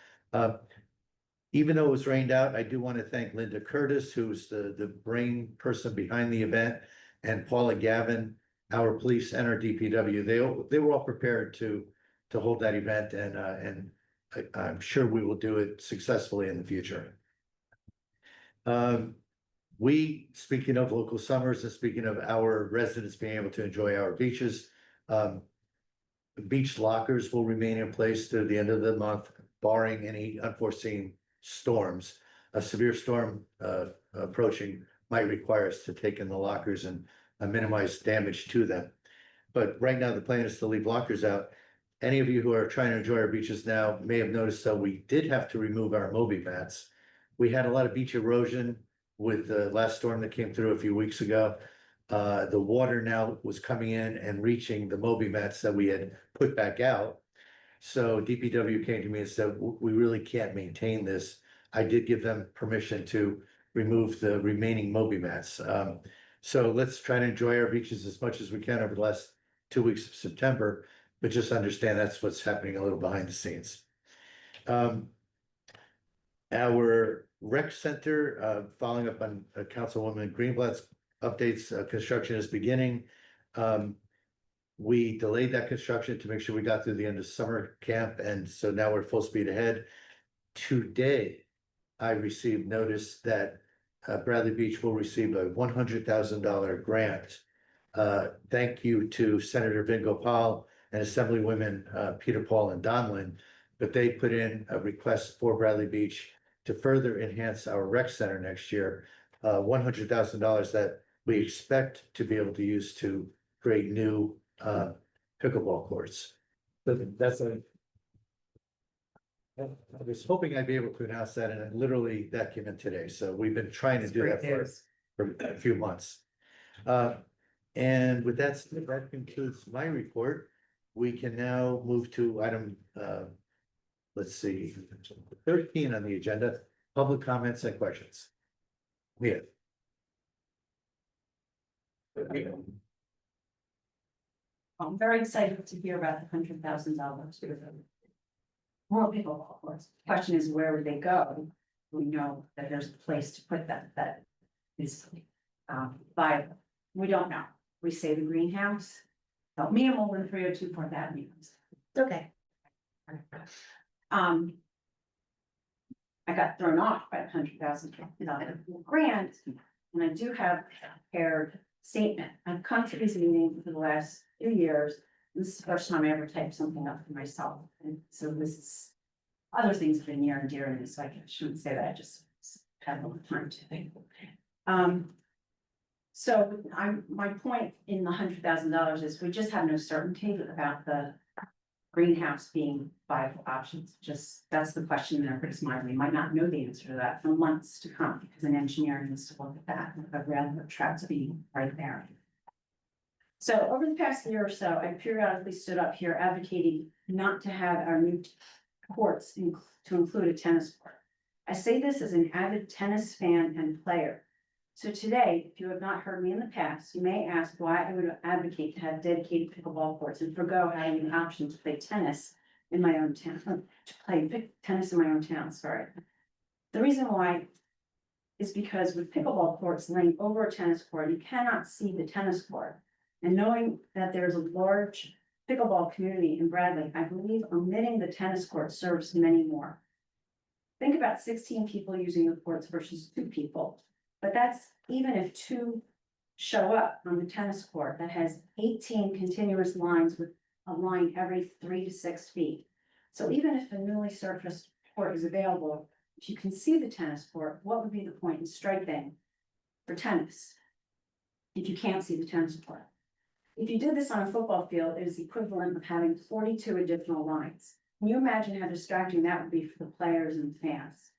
Even though it was rained out, I do want to thank Linda Curtis, who's the brain person behind the event, and Paula Gavin, our police and our DPW. They were all prepared to hold that event, and I'm sure we will do it successfully in the future. Speaking of local summers and speaking of our residents being able to enjoy our beaches, beach lockers will remain in place through the end of the month, barring any unforeseen storms. A severe storm approaching might require us to take in the lockers and minimize damage to them. But right now, the plan is to leave lockers out. Any of you who are trying to enjoy our beaches now may have noticed that we did have to remove our Moby mats. We had a lot of beach erosion with the last storm that came through a few weeks ago. The water now was coming in and reaching the Moby mats that we had put back out. So DPW came to me and said, we really can't maintain this. I did give them permission to remove the remaining Moby mats. So let's try to enjoy our beaches as much as we can over the last 2 weeks of September, but just understand that's what's happening a little behind the scenes. Our rec center, following up on Councilwoman Greenblatt's updates, construction is beginning. We delayed that construction to make sure we got through the end of summer camp, and so now we're full speed ahead. Today, I received notice that Bradley Beach will receive a $100,000 grant. Thank you to Senator Vin Gopal and Assemblywomen Peter Paul and Donlin, but they put in a request for Bradley Beach to further enhance our rec center next year. $100,000 that we expect to be able to use to create new pickleball courts. So that's a. I was hoping I'd be able to announce that, and literally that came in today, so we've been trying to do that for a few months. And with that said, that concludes my report. We can now move to item, let's see, 13 on the agenda, public comments and questions. Yeah. I'm very excited to hear about the $100,000. More pickleball courts. Question is, where would they go? We know that there's a place to put that is viable. We don't know. We say the greenhouse. Help me, I'm over in 302 Fourth Avenue. Okay. I got thrown off by $100,000 grant, and I do have a prepared statement. I've come to these meetings for the last few years. This is the first time I ever typed something up for myself, and so this is, other things have been near and dear to me, so I shouldn't say that, I just had a little time to think. So my point in the $100,000 is we just have no certainty about the greenhouse being viable options. Just, that's the question in everybody's mind. We might not know the answer to that for months to come, because an engineer needs to look at that, but rather the tracks being right there. So over the past year or so, I periodically stood up here advocating not to have our new courts to include a tennis court. I say this as an avid tennis fan and player. So today, if you have not heard me in the past, you may ask why I would advocate to have dedicated pickleball courts and forgo having an option to play tennis in my own town, tennis in my own town, sorry. The reason why is because with pickleball courts laying over a tennis court, you cannot see the tennis court. And knowing that there's a large pickleball community in Bradley, I believe omitting the tennis court serves many more. Think about 16 people using the courts versus 2 people. But that's even if 2 show up on the tennis court that has 18 continuous lines with a line every 3 to 6 feet. So even if a newly surfaced court is available, if you can see the tennis court, what would be the point in striping for tennis if you can't see the tennis court? If you did this on a football field, it is equivalent of having 42 additional lines. Can you imagine how distracting that would be for the players and fans?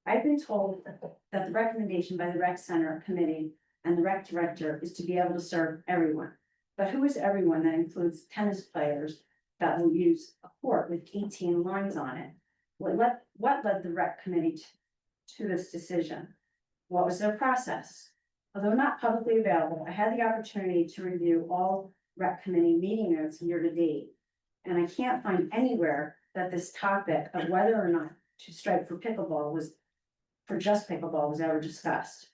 I've been told that the recommendation by the rec center committee and the rec director is to be able to serve everyone. But who is everyone? That includes tennis players that will use a court with 18 lines on it. What led the rec committee to this decision? What was their process? Although not publicly available, I had the opportunity to review all rec committee meeting notes year to date. And I can't find anywhere that this topic of whether or not to strike for pickleball was ever discussed.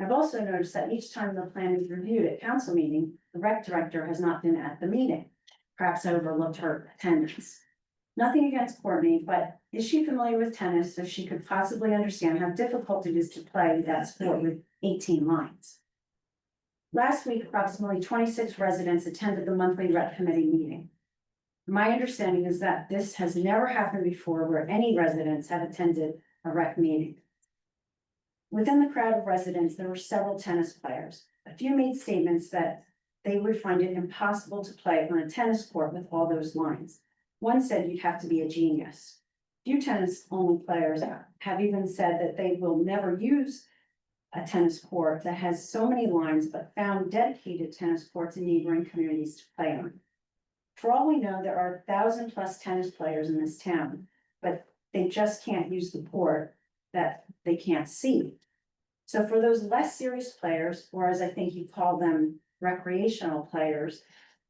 I've also noticed that each time the plan is reviewed at council meeting, the rec director has not been at the meeting. Perhaps I overlooked her attendance. Nothing against Courtney, but is she familiar with tennis so she could possibly understand how difficult it is to play that sport with 18 lines? Last week, approximately 26 residents attended the monthly rec committee meeting. My understanding is that this has never happened before where any residents have attended a rec meeting. Within the crowd of residents, there were several tennis players. A few made statements that they would find it impossible to play on a tennis court with all those lines. One said you'd have to be a genius. Few tennis-only players have even said that they will never use a tennis court that has so many lines, but found dedicated tennis courts in neighboring communities to play on. For all we know, there are 1,000+ tennis players in this town, but they just can't use the court that they can't see. So for those less serious players, or as I think you call them, recreational players,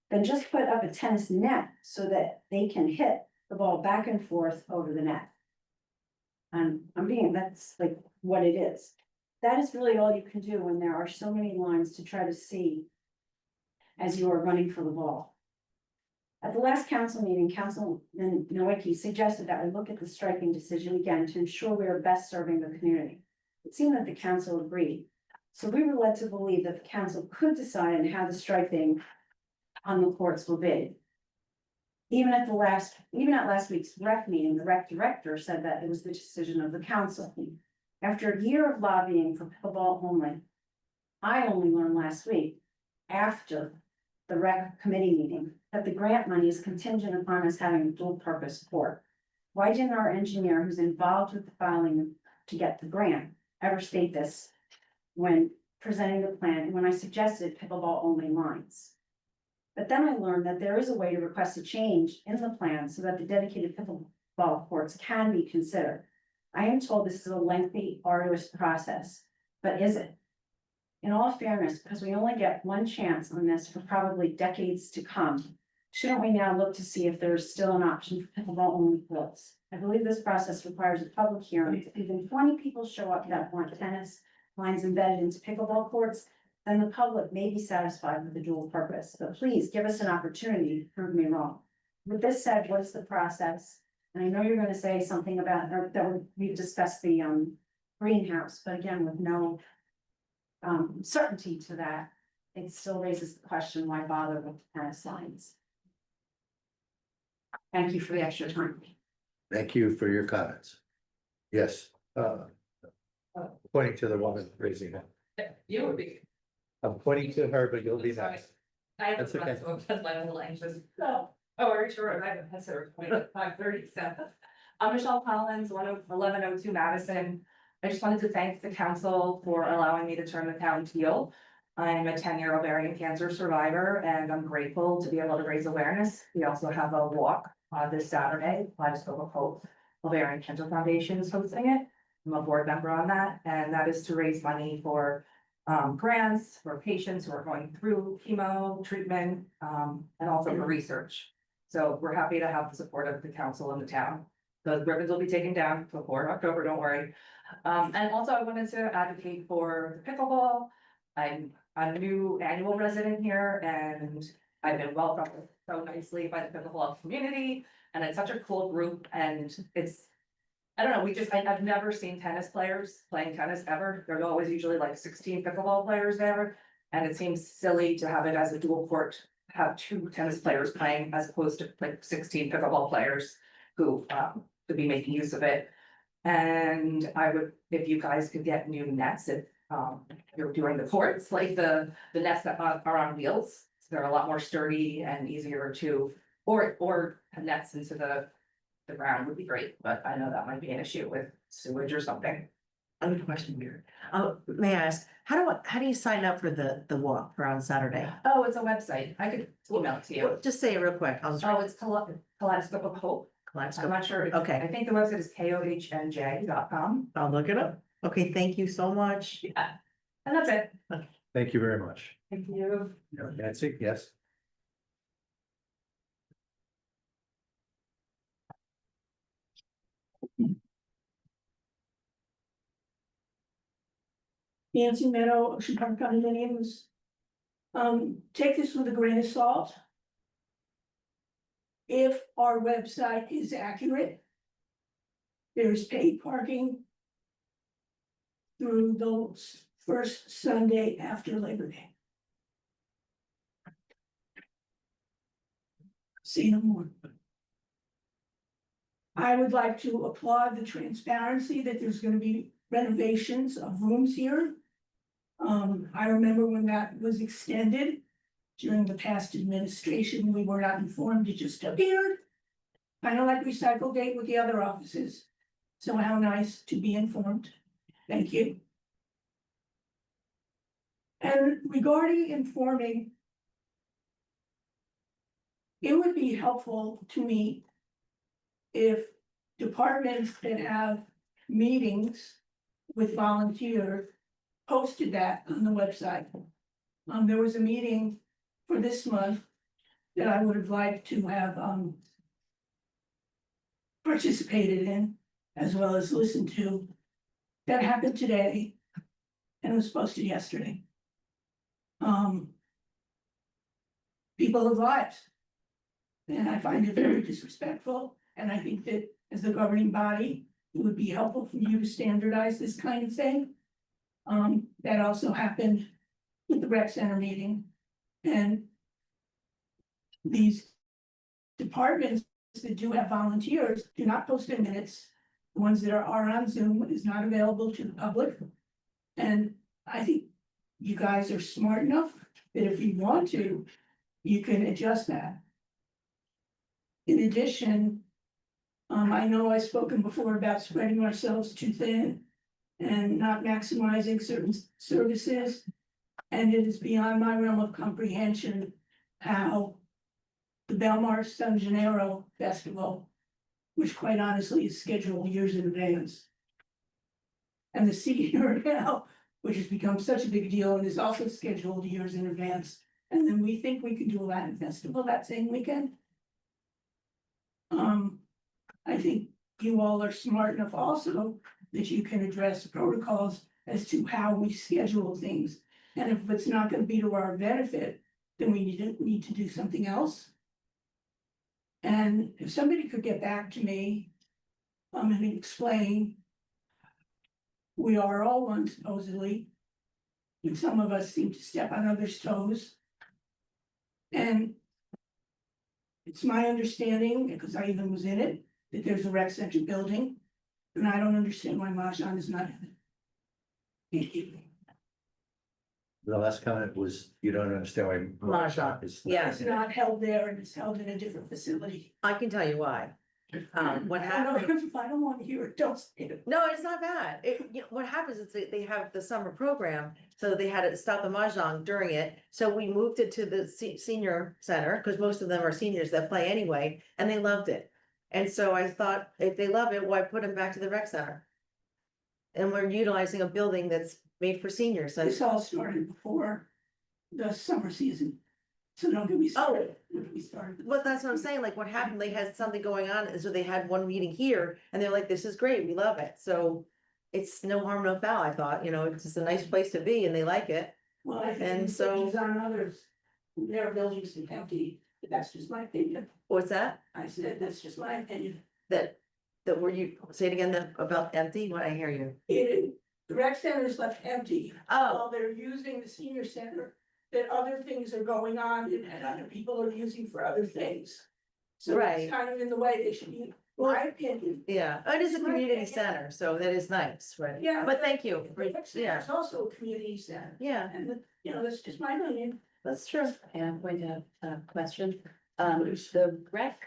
then just put up a tennis net so that they can hit the ball back and forth over the net. And that's like what it is. That is really all you can do when there are so many lines to try to see as you are running for the ball. At the last council meeting, Councilman Nowicki suggested that we look at the striking decision again to ensure we are best serving the community. It seemed that the council agreed. So we were led to believe that the council could decide on how the striking on the courts will be. Even at last week's rec meeting, the rec director said that it was the decision of the council. After a year of lobbying for pickleball only, I only learned last week, after the rec committee meeting, that the grant money is contingent upon us having a dual purpose court. Why didn't our engineer, who's involved with the filing to get the grant, ever state this when presenting the plan, when I suggested pickleball only lines? But then I learned that there is a way to request a change in the plan so that the dedicated pickleball courts can be considered. I am told this is a lengthy, arduous process, but is it? In all fairness, because we only get one chance on this for probably decades to come, shouldn't we now look to see if there is still an option for pickleball only courts? I believe this process requires a public hearing. If even 20 people show up that want tennis lines embedded into pickleball courts, then the public may be satisfied with the dual purpose, but please give us an opportunity to prove me wrong. With this said, what is the process? And I know you're gonna say something about, or that we've discussed the greenhouse, but again, with no certainty to that, it still raises the question, why bother with the tennis lines? Thank you for the extra time. Thank you for your comments. Yes, pointing to the woman raising hand. You would be. I'm pointing to her, but you'll be Sorry. next. I have That's a okay. because I'm a little anxious. Oh, are you sure? I haven't had service point at 5:30, so. I'm Michelle Collins, 1102 Madison. I just wanted to thank the council for allowing me to turn the town teal. I'm a 10-year ovarian cancer survivor, and I'm grateful to be able to raise awareness. We also have a walk this Saturday. Kaleidoscope of Hope Ovarian Cancer Foundation is hosting it. I'm a board member on that, and that is to raise money for grants for patients who are going through chemo treatment, and also for research. So we're happy to have the support of the council and the town. The ribbons will be taken down before October, don't worry. And also I wanted to advocate for the pickleball. I'm a new annual resident here, and I've been welcomed so nicely by the pickleball community, and it's such a cool group, and it's, I don't know, I've never seen tennis players playing tennis ever. There's always usually like 16 pickleball players there. And it seems silly to have it as a dual court, have 2 tennis players playing as opposed to like 16 pickleball players who could be making use of it. And I would, if you guys could get new nets, if you're doing the courts, like the nets that are on wheels, they're a lot more sturdy and easier to, or nets into the ground would be great, but I know that might be an issue with sewage or something. I have a question here. May I ask, how do you sign up for the walk for on Saturday? Oh, it's a website. I could email it to you. Just say it real quick. I'll just. Oh, it's Kaleidoscope of Hope. I'm Kaleidoscope. not sure. Okay. I think the website is kohnj.com. I'll look it up. Okay, thank you so much. Yeah. And that's it. Thank you very much. Thank you. Nancy, yes? Nancy Meadow, Ocean Park condominiums. Take this with a grain of salt. If our website is accurate, there's paid parking through the first Sunday after Labor Day. Say no more. I would like to applaud the transparency that there's gonna be renovations of rooms here. I remember when that was extended during the past administration, we were not informed, it just appeared. Kind of like Recyclegate with the other offices. So how nice to be informed. Thank you. And regarding informing, it would be helpful to me if departments that have meetings with volunteers posted that on the website. There was a meeting for this month that I would have liked to have participated in, as well as listened to. That happened today and was posted yesterday. People have lives. And I find it very disrespectful, and I think that as the governing body, it would be helpful for you to standardize this kind of thing. That also happened with the rec center meeting. And these departments that do have volunteers do not post their minutes. The ones that are on Zoom is not available to the public. And I think you guys are smart enough that if you want to, you can adjust that. In addition, I know I've spoken before about spreading ourselves too thin and not maximizing certain services. And it is beyond my realm of comprehension how the Belmar San Gennaro Festival, which quite honestly is scheduled years in advance, and the senior now, which has become such a big deal and is also scheduled years in advance. And then we think we can do a Latin festival that same weekend. I think you all are smart enough also that you can address protocols as to how we schedule things. And if it's not gonna be to our benefit, then we need to do something else. And if somebody could get back to me, and explain. We are all one supposedly. And some of us seem to step on others' toes. And it's my understanding, because I even was in it, that there's a rec center building, and I don't understand why Mahjong is not in it. Thank you. The last comment was, you don't understand why. Mahjong, is- yeah. It's not held there and it's held in a different facility. I can tell you why. What I don't happened? know, if I don't want to hear it, don't say it. No, it's not bad. What happens is they have the summer program, so they had to stop the mahjong during it. So we moved it to the senior center, because most of them are seniors that play anyway, and they loved it. And so I thought, if they love it, why put them back to the rec center? And we're utilizing a building that's made for seniors. This all started before the summer season. So don't get me started. Don't get me started. But that's what I'm saying, like what happened, they had something going on, and so they had one meeting here, and they're like, this is great, we love it, so. It's no harm, no foul, I thought, it's just a nice place to be and they like it. Well, I And think so- so on others, their buildings are empty, but that's just my opinion. What's that? I said, that's just my opinion. That were you, say it again, about empty, what I hear you? The rec center is left empty Oh, while they're using the senior center, that other things are going on and other people are using for other things. So Right. it's kind of in the way they should be, my opinion. yeah, it is a community center, so that is nice, right? Yeah. But thank you, The rec center yeah, is also a community center, yeah, and that's just my opinion. that's true. And I'm going to have a question. The rec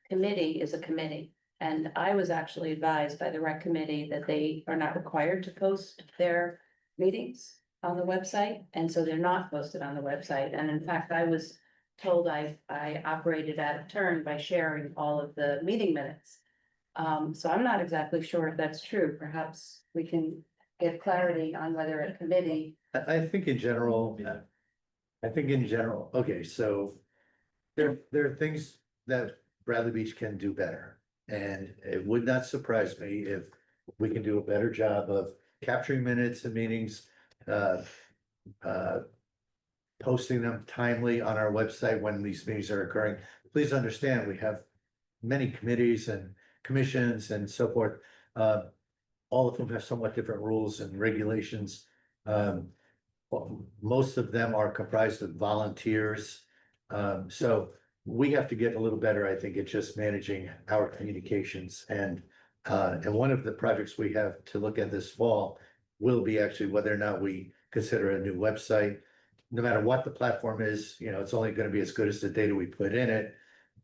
committee is a committee. And I was actually advised by the rec committee that they are not required to post their meetings on the website. And so they're not posted on the website. And in fact, I was told I operated out of turn by sharing all of the meeting minutes. So I'm not exactly sure if that's true. Perhaps we can get clarity on whether a committee. I think in general, okay, so. There are things that Bradley Beach can do better. And it would not surprise me if we can do a better job of capturing minutes and meetings. Posting them timely on our website when these meetings are occurring. Please understand, we have many committees and commissions and so forth. All of them have somewhat different rules and regulations. Most of them are comprised of volunteers. So we have to get a little better, I think, at just managing our communications. And one of the projects we have to look at this fall will be actually whether or not we consider a new website. No matter what the platform is, it's only going to be as good as the data we put in it.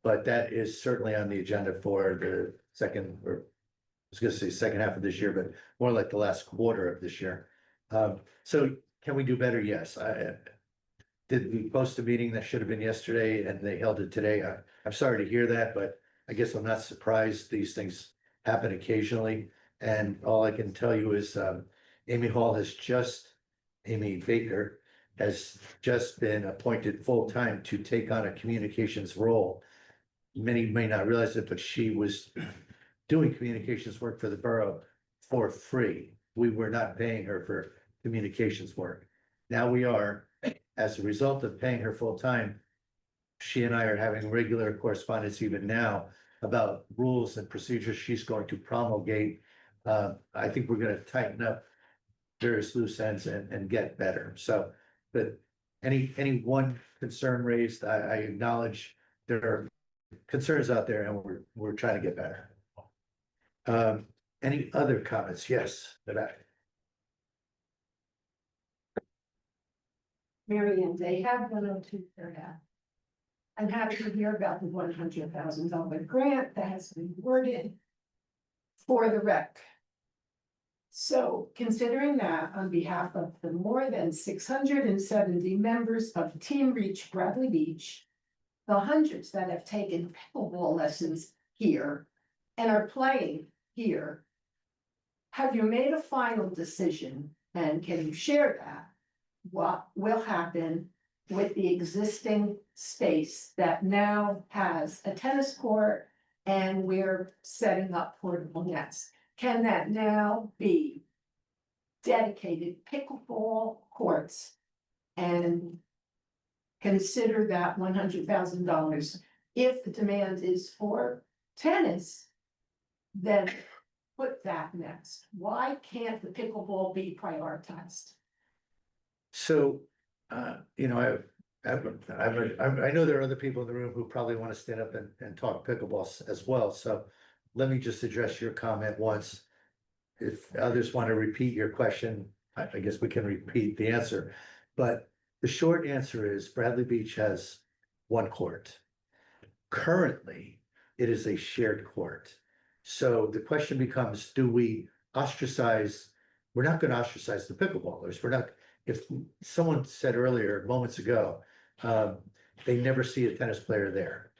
But that is certainly on the agenda for the second, or I was gonna say second half of this year, but more like the last quarter of this year. So can we do better? Yes. Did we post a meeting that should have been yesterday and they held it today? I'm sorry to hear that, but I guess I'm not surprised. These things happen occasionally. And all I can tell you is Amy Baker has just been appointed full-time to take on a communications role. many may not realize it, but she was doing communications work for the borough for free. We were not paying her for communications work. Now we are, as a result of paying her full time. She and I are having regular correspondence even now about rules and procedures she's going to promulgate. I think we're gonna tighten up various loose ends and get better. So, but any one concern raised, I acknowledge there are concerns out there and we're trying to get better. Any other comments? Yes, the back. Mary Ann, they have 102 there now. I'm happy to hear about the $100,000 grant that has been awarded for the rec. So considering that, on behalf of the more than 670 members of Team Reach Bradley Beach, the hundreds that have taken pickleball lessons here and are playing here, have you made a final decision, and can you share that? What will happen with the existing space that now has a tennis court and we're setting up portable nets? Can that now be dedicated pickleball courts and consider that $100,000? If the demand is for tennis, then put that next. Why can't the pickleball be prioritized? So, you know, I know there are other people in the room who probably want to stand up and talk pickleball as well, so let me just address your comment once. If others want to repeat your question, I guess we can repeat the answer. But the short answer is Bradley Beach has one court. Currently, it is a shared court. So the question becomes, do we ostracize? We're not going to ostracize the pickleballers. We're not. If someone said earlier, moments ago, they never see a tennis player there.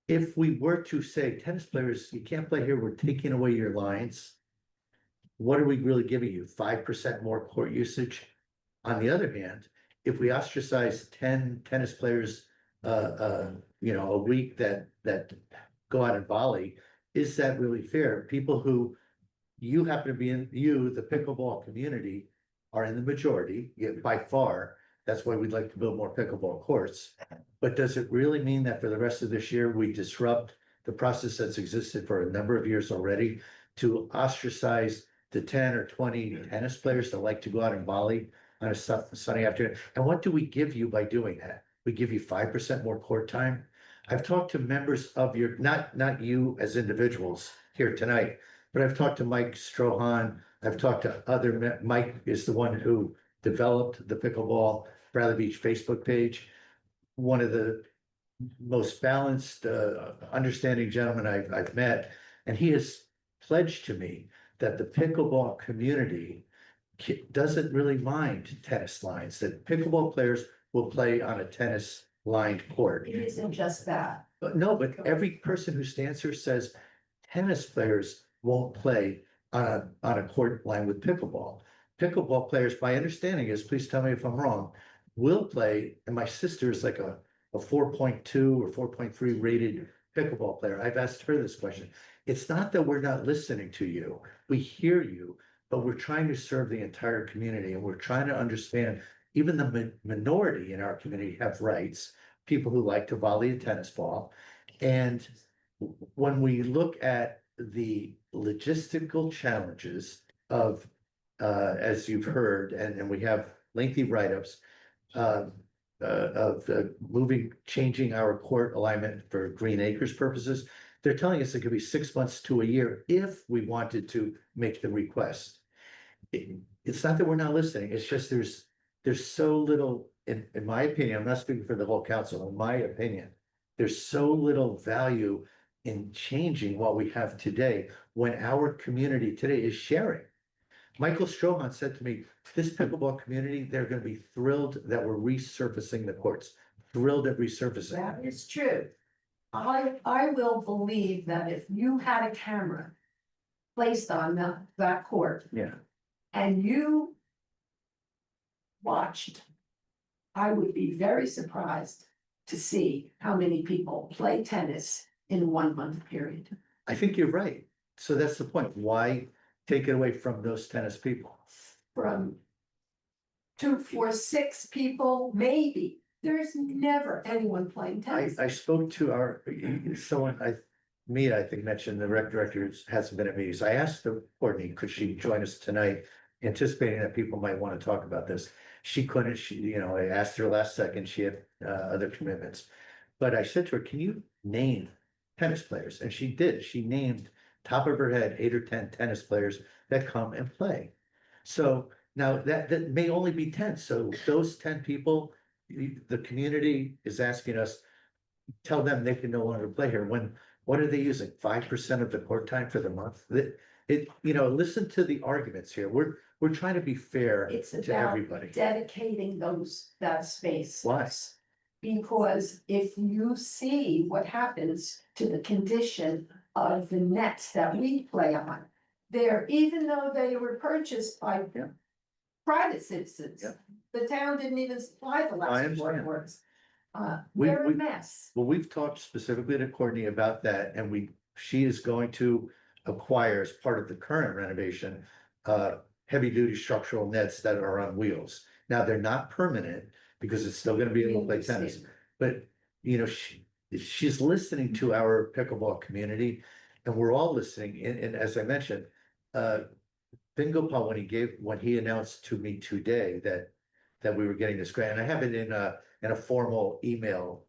If we were to say tennis players, you can't play here, we're taking away your lines. What are we really giving you? 5% more court usage? On the other hand, if we ostracize 10 tennis players, you know, a week that go out and volley, is that really fair? People who you happen to be in, the pickleball community, are in the majority, by far. That's why we'd like to build more pickleball courts. But does it really mean that for the rest of this year, we disrupt the process that's existed for a number of years already to ostracize the 10 or 20 tennis players that like to go out and volley on a sunny afternoon? And what do we give you by doing that? We give you 5% more court time. I've talked to members of your, not you as individuals here tonight, but I've talked to Mike Strohan. I've talked to other, Mike is the one who developed the pickleball Bradley Beach Facebook page. One of the most balanced, understanding gentlemen I've met, and he has pledged to me that the pickleball community doesn't really mind tennis lines, that pickleball players will play on a tennis lined court. It isn't just that. But no, but every person who stands here says tennis players won't play on a court line with pickleball. Pickleball players, my understanding is, please tell me if I'm wrong, will play, and my sister is like a 4.2 or 4.3 rated pickleball player. I've asked her this question. It's not that we're not listening to you. We hear you, but we're trying to serve the entire community, and we're trying to understand even the minority in our community have rights, people who like to volley a tennis ball. And when we look at the logistical challenges of, as you've heard, and we have lengthy write-ups of changing our court alignment for Green Acres purposes, they're telling us it could be 6 months to a year if we wanted to make the request. It's not that we're not listening, it's just there's so little, in my opinion, I'm not speaking for the whole council, in my opinion, there's so little value in changing what we have today when our community today is sharing. Michael Strohan said to me, this pickleball community, they're going to be thrilled that we're resurfacing the courts, thrilled at resurfacing. That is true. I will believe that if you had a camera placed on that court. Yeah. And you watched, I would be very surprised to see how many people play tennis in a 1 month period. I think you're right. So that's the point. Why take it away from those tennis people? From 2, 4, 6 people, maybe. There's never anyone playing tennis. I spoke to someone, Mia, I think mentioned the rec director hasn't been at meetings. I asked Courtney, could she join us tonight? Anticipating that people might want to talk about this. She couldn't, I asked her last second, she had other commitments. But I said to her, can you name tennis players? And she did. She named top of her head 8 or 10 tennis players that come and play. So now that may only be 10. So those 10 people, the community is asking us, tell them they can no longer play here. What are they using? 5% of the court time for the month? Listen to the arguments here. We're trying to be fair It's to about everybody. dedicating that space. Why? Because if you see what happens to the condition of the nets that we play on, even though they were purchased by Yeah. private citizens, Yeah. the town didn't even supply the last understand. floorboards. We- They're we- a mess. Well, we've talked specifically to Courtney about that, and she is going to acquire as part of the current renovation, heavy duty structural nets that are on wheels. Now, they're not permanent because it's still gonna be able to play tennis, but she's listening to our pickleball community, and we're all listening, and as I mentioned, Vin Gopal, when he announced to me today that we were getting this grant, and I have it in a formal email.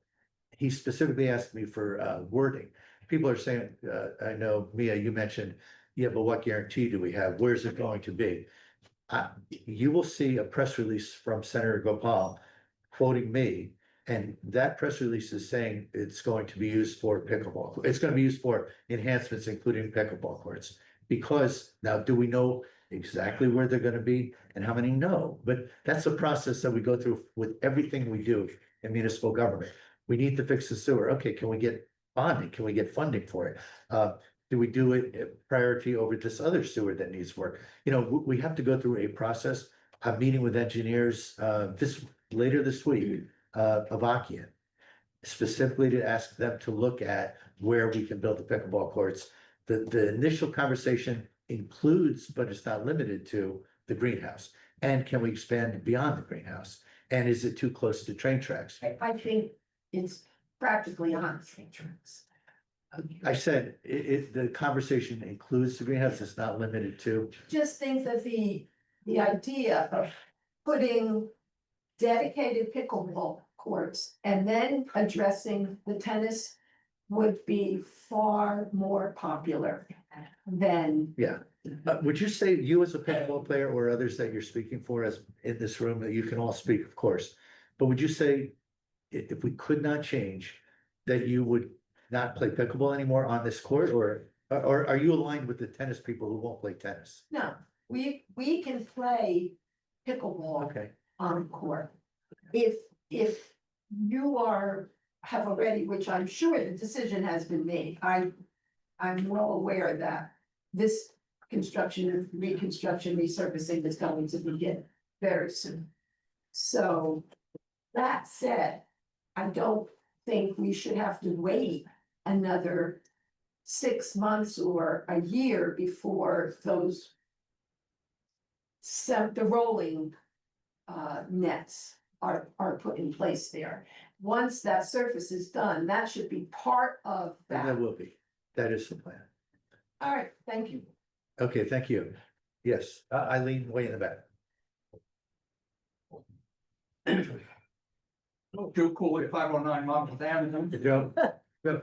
He specifically asked me for wording. People are saying, I know, Mia, you mentioned, yeah, but what guarantee do we have? Where's it going to be? You will see a press release from Senator Gopal quoting me, and that press release is saying it's going to be used for pickleball. It's going to be used for enhancements, including pickleball courts. Because now, do we know exactly where they're gonna be and how many? No, but that's a process that we go through with everything we do in municipal government. We need to fix the sewer. Okay, can we get bonding? Can we get funding for it? Do we do it priority over this other sewer that needs work? We have to go through a process. I'm meeting with engineers later this week, Avakian, specifically to ask them to look at where we can build the pickleball courts. The initial conversation includes, but it's not limited to, the greenhouse. And can we expand beyond the greenhouse? And is it too close to train tracks? I think it's practically on the same tracks. I said, the conversation includes the greenhouse, it's not limited to. Just think that the idea of putting dedicated pickleball courts and then addressing the tennis would be far more popular than. Yeah. Would you say, you as a pickleball player or others that you're speaking for as in this room, that you can all speak, of course, but would you say if we could not change, that you would not play pickleball anymore on this court, or are you aligned with the tennis people who won't play tennis? No, we can play pickleball Okay, on court. If you have already, which I'm sure the decision has been made, I'm well aware that this construction, reconstruction, resurfacing is going to begin very soon. So that said, I don't think we should have to wait another 6 months or a year before the rolling nets are put in place there. Once that surface is done, that should be part of and that. that will be, that is the plan. All right, thank you. Okay, thank you. Yes, Eileen, way in the back. Joe Cooley, 509 Monmouth Avenue. Joe, go.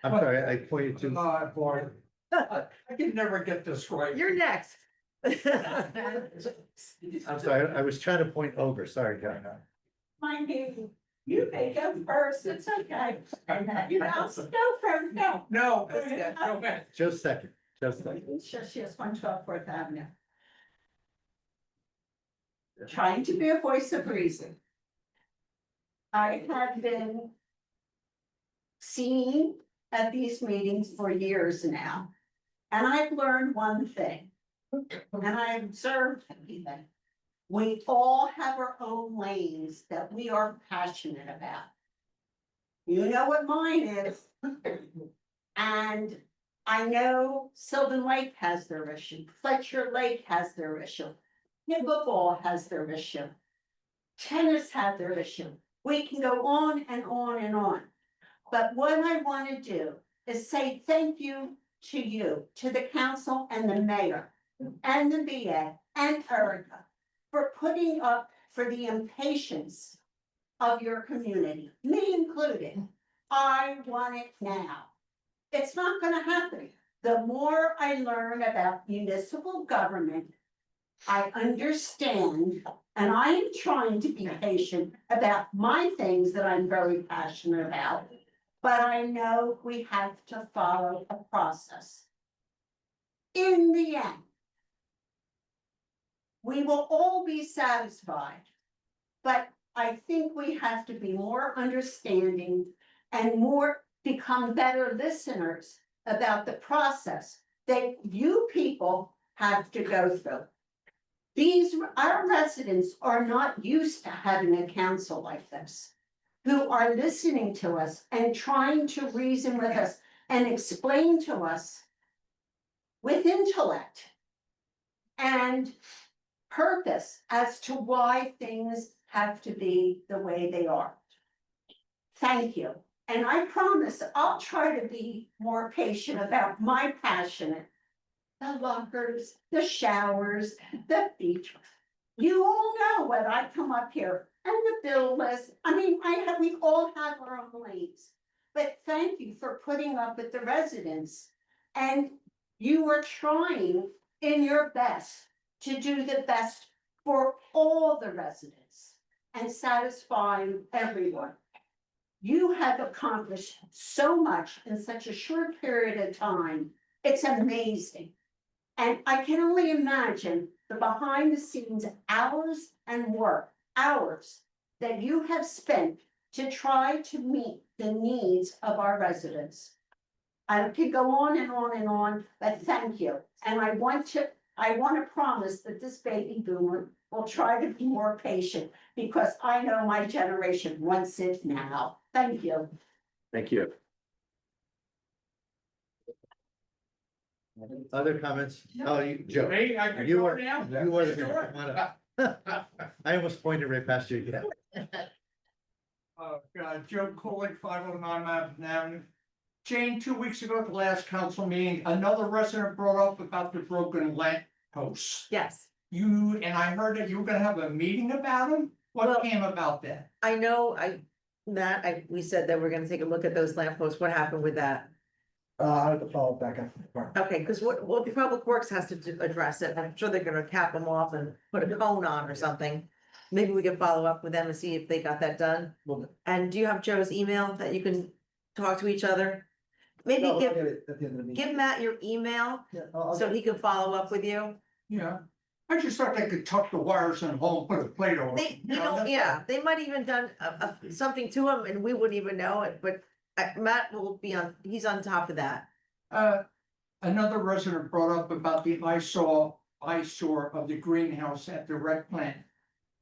I'm sorry, I pointed to, Boy, I can never get this right. You're next. I'm sorry, I was trying to point over, sorry, John. Mind you may go first, it's okay. And go from, no. No, no, man. Just a second, It's just 112 Fourth Avenue. Trying to be a voice of reason. I have been seen at these meetings for years now. And I've learned one thing, and I observed everything. We all have our own lanes that we are passionate about. You know what mine is. And I know Sylvan Lake has their issue, Fletcher Lake has their issue, pickleball has their issue. Tennis had their issue. We can go on and on and on. But what I want to do is say thank you, to the council and the mayor and the BA and Erica for putting up for the impatience of your community, me included. I want it now. It's not gonna happen. The more I learn about municipal government, I understand, and I am trying to be patient about my things that I'm very passionate about. But I know we have to follow a process. In the end, we will all be satisfied. But I think we have to be more understanding and more become better listeners about the process that you people have to go through. Our residents are not used to having a council like this, who are listening to us and trying to reason with us and explain to us with intellect and purpose as to why things have to be the way they are. Thank you. And I promise I'll try to be more patient about my passionate. The lockers, the showers, the beach. You all know when I come up here and the bill list. I mean, we all have our own lanes. But thank you for putting up with the residents. And you are trying in your best to do the best for all the residents and satisfying everyone. You have accomplished so much in such a short period of time. It's amazing. And I can only imagine the behind the scenes hours and work, hours that you have spent to try to meet the needs of our residents. I could go on and on and on, but thank you. And I want to promise that this baby boomer will try to be more patient because I know my generation wants it now. Thank you. Thank you. Other comments? Oh, Joe. Me, I can You go were, now? you were the. Sure. come on up. I almost pointed right past you again. Joe Kulik, 509 Madison Avenue. Jane, 2 weeks ago at the last council meeting, another resident brought up about the broken lamp posts. Yes, And I heard that you were gonna have a meeting about them. Well- What came about that? I know, Matt, we said that we're gonna take a look at those lampposts. What happened with that? I have to follow back up. Okay, because what the Public Works has to address it. I'm sure they're gonna cap them off and put a cone on or something. Maybe we can follow up with them and see if they got that done. Well, And do you have Joe's email that you can talk to each other? Maybe no, I'll give, get it at the end of the meeting. give Matt your email Yeah, I'll so get he can follow up with you. Yeah. I just thought they could tuck the wires in home, put a plate on They, it. you know, yeah, they might even done something to them and we wouldn't even know it, but Matt will be he's on top of that. Another resident brought up about the eyesore of the greenhouse at the rec plant.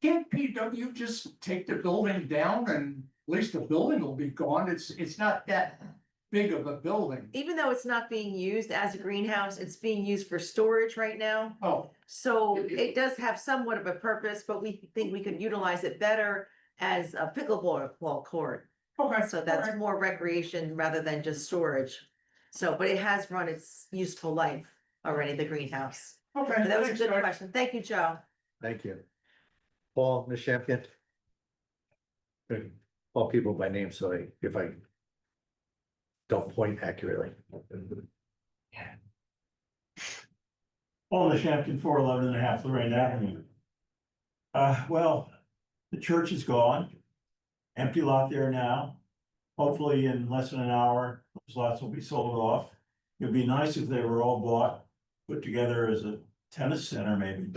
Can't PW just take the building down and at least the building will be gone? It's not that big of a building. Even though it's not being used as a greenhouse, it's being used for storage right now. Oh, So it does have somewhat of a purpose, but we think we could utilize it better as a pickleball court. okay. So that's all right. more recreation rather than just storage. So, but it has run its useful life already, the greenhouse. Okay. But that was a thanks, good guys. question. Thank you, Joe. Thank you. Paul, Ms. Shamkin. Call people by name, so if I don't point accurately. On the Shampton 411.5 Lorraine Avenue. Well, the church is gone. Empty lot there now. Hopefully in less than an hour, those lots will be sold off. It'd be nice if they were all bought, put together as a tennis center maybe.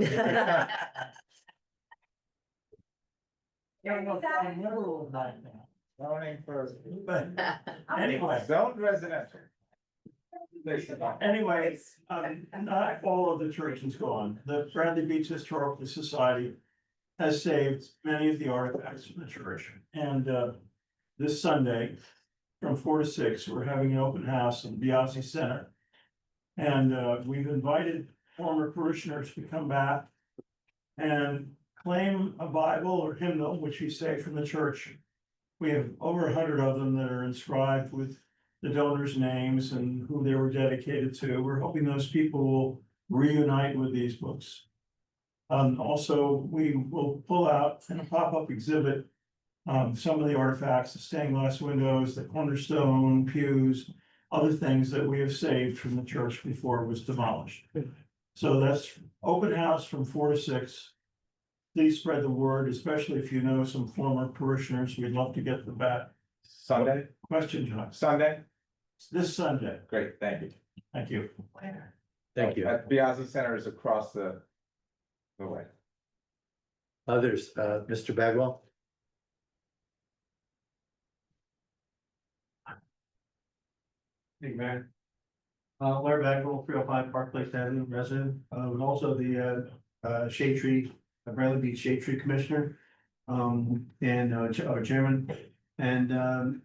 But anyway, Zone residential. anyway, not all of the church is gone. The Bradley Beach Historical Society has saved many of the artifacts from the church. And this Sunday, from 4 to 6, we're having an open house in Biasi Center. And we've invited former parishioners to come back and claim a Bible or hymnal, which we say from the church. We have over 100 of them that are inscribed with the donors' names and who they were dedicated to. We're hoping those people will reunite with these books. Also, we will pull out in a pop-up exhibit some of the artifacts, the stained glass windows, the cornerstone, pews, other things that we have saved from the church before it was demolished. So that's open house from 4 to 6. Please spread the word, especially if you know some former parishioners. We'd love to get them back. Sunday, Question, John. Sunday, This Sunday. great, thank you. Thank you. Thank you. At Biasi Center is across the way. Others, Mr. Bagwell? Big man. Larry Bagwell, 305 Park Place Avenue resident, and also the Shade Tree, Bradley Beach Shade Tree Commissioner. And Chairman, and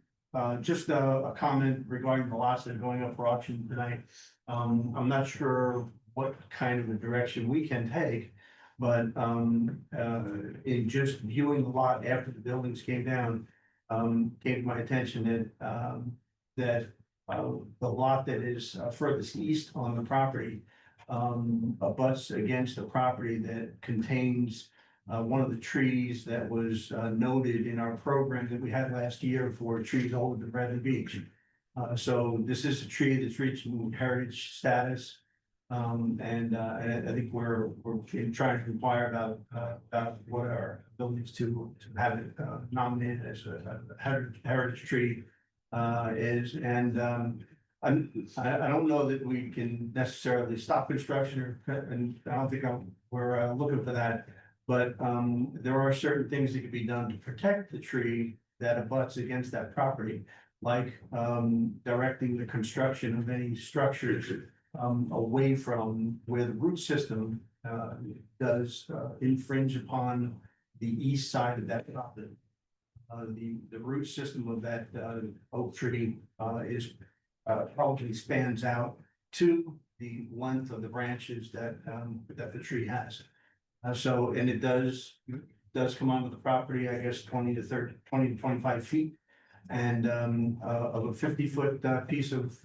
just a comment regarding the lots that are going up for auction tonight. I'm not sure what kind of a direction we can take. But in just viewing the lot after the buildings came down, came to my attention that the lot that is furthest east on the property abuts against a property that contains one of the trees that was noted in our program that we had last year for trees older than Bradley Beach. So this is a tree that's reaching heritage status. And I think we're trying to inquire about what our abilities to have it nominated as a heritage tree is. And I don't know that we can necessarily stop construction and I don't think we're looking for that. But there are certain things that can be done to protect the tree that abuts against that property, like directing the construction of any structures away from where the root system does infringe upon the east side of that property. The root system of that oak tree is probably spans out to the length of the branches that the tree has. So, and it does come onto the property, I guess, 20 to 25 feet. And of a 50-foot piece of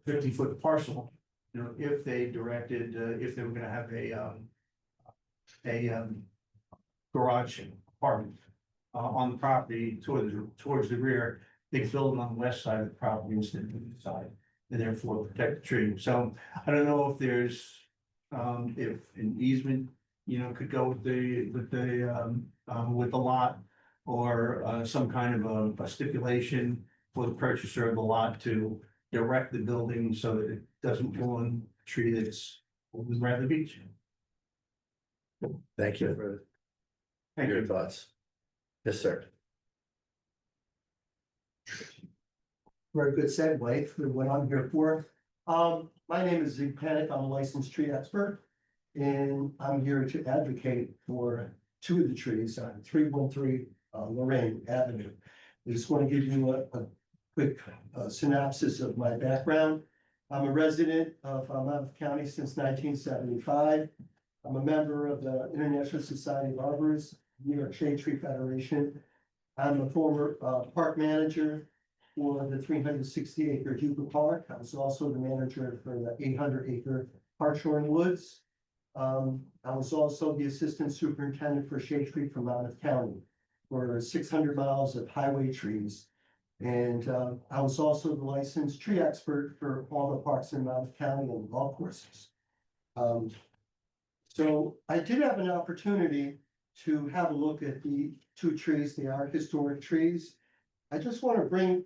50-foot parcel, you know, if they directed, if they were gonna have a garage apartment on the property towards the rear, they build on the west side of the property instead of the east side, and therefore protect the tree. So I don't know if there's, if an easement, you know, could go with the lot, or some kind of a stipulation for the purchaser of the lot to direct the building so that it doesn't ruin a tree that's with Bradley Beach. Thank you for your thoughts. Yes, sir. Very good segue for what I'm here for. My name is Zig Panic. I'm a licensed tree expert. And I'm here to advocate for two of the trees on 313 Lorraine Avenue. I just want to give you a quick synopsis of my background. I'm a resident of Monmouth County since 1975. I'm a member of the International Society of Arborists, New York Shade Tree Federation. I'm a former park manager for the 360-acre Hugo Park. I was also the manager for the 800-acre Hartshorn Woods. I was also the assistant superintendent for Shade Tree for Monmouth County for 600 miles of highway trees. And I was also the licensed tree expert for all the parks in Monmouth County and golf courses. So I did have an opportunity to have a look at the two trees. They are historic trees. I just want to bring,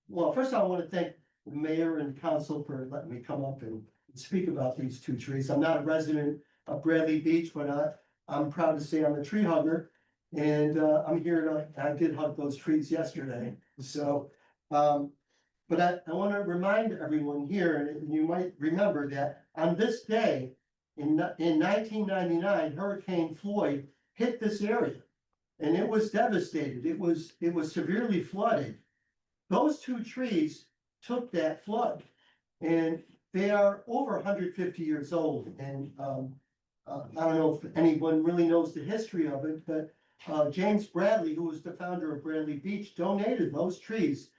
well, first I want to thank the mayor and council for letting me come up and speak about these two trees. I'm not a resident of Bradley Beach, but I'm proud to say I'm a tree hugger. And I'm here I did hug those trees yesterday. So, but I want to remind everyone here, and you might remember that on this day in 1999, Hurricane Floyd hit this area and it was devastated. It was severely flooded. those two trees took that flood. And they are over 150 years old, and I don't know if anyone really knows the history of it, but James Bradley, who was the founder of Bradley Beach, donated those trees.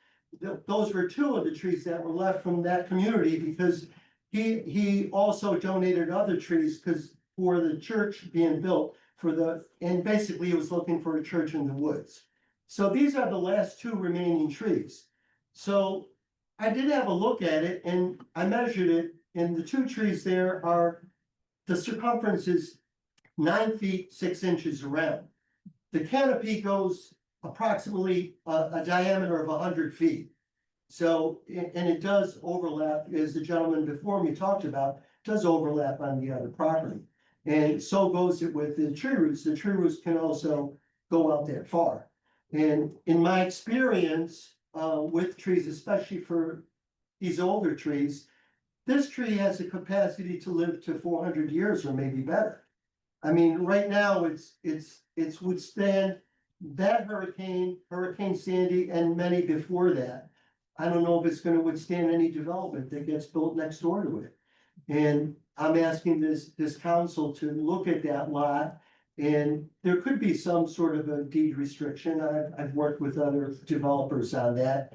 Those were two of the trees that were left from that community, because he also donated other trees because for the church being built and basically he was looking for a church in the woods. So these are the last two remaining trees. So I did have a look at it and I measured it, and the two trees there are, the circumference is 9 feet 6 inches around. The canopy goes approximately a diameter of 100 feet. So, and it does overlap, as the gentleman before me talked about, does overlap on the other property. And so goes it with the tree roots. The tree roots can also go out that far. And in my experience with trees, especially for these older trees, this tree has the capacity to live to 400 years or maybe better. I mean, right now it's withstand that hurricane, Hurricane Sandy, and many before that. I don't know if it's gonna withstand any development that gets built next door to it. And I'm asking this council to look at that lot. And there could be some sort of a deed restriction. I've worked with other developers on that.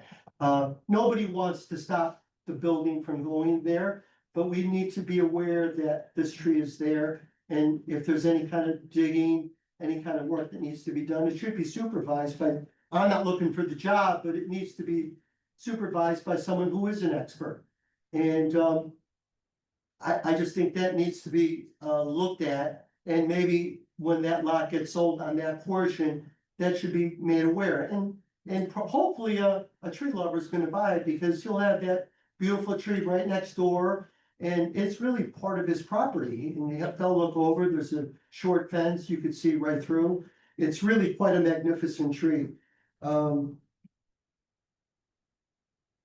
Nobody wants to stop the building from going there, but we need to be aware that this tree is there. And if there's any kind of digging, any kind of work that needs to be done, it should be supervised by, I'm not looking for the job, but it needs to be supervised by someone who is an expert. And I just think that needs to be looked at, and maybe when that lot gets sold on that portion, that should be made aware. And hopefully a tree lover is gonna buy it, because he'll have that beautiful tree right next door. And it's really part of his property, and they'll look over, there's a short fence, you could see right through. It's really quite a magnificent tree. I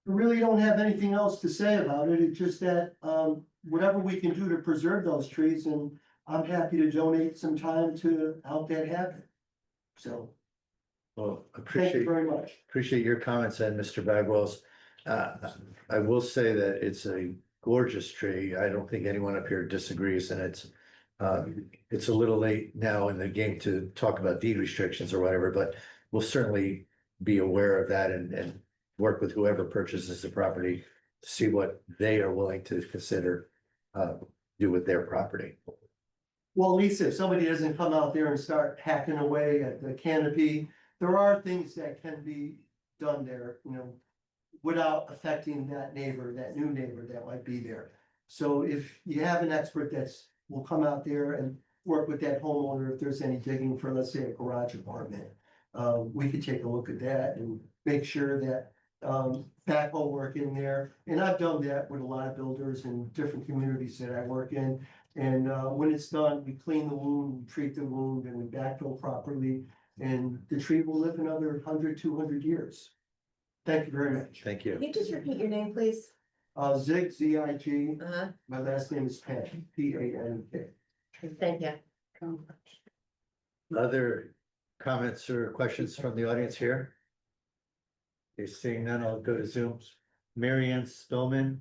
really don't have anything else to say about it. It's just that, whatever we can do to preserve those trees, and I'm happy to donate some time to help that happen. So, Well, thank you very much. appreciate your comments and Mr. Bagwell's. I will say that it's a gorgeous tree. I don't think anyone up here disagrees, and it's a little late now in the game to talk about deed restrictions or whatever, but we'll certainly be aware of that and work with whoever purchases the property to see what they are willing to consider do with their property. Well, Lisa, if somebody doesn't come out there and start hacking away at the canopy, there are things that can be done there, without affecting that neighbor, that new neighbor that might be there. So if you have an expert will come out there and work with that homeowner, if there's any digging for, let's say, a garage apartment, we could take a look at that and make sure that backhoe work in there. And I've done that with a lot of builders in different communities that I work in. And when it's done, we clean the wound, we treat the wound, and we backfill properly. And the tree will live another 100, 200 years. Thank you very much. Thank you. Can you just repeat your name, please? Zig, Z-I-G. Uh-huh. My last name is Pan, P-A-N-K. Thank you. Other comments or questions from the audience here? Okay, seeing none, I'll go to Zoom. Mary Ann Spillman,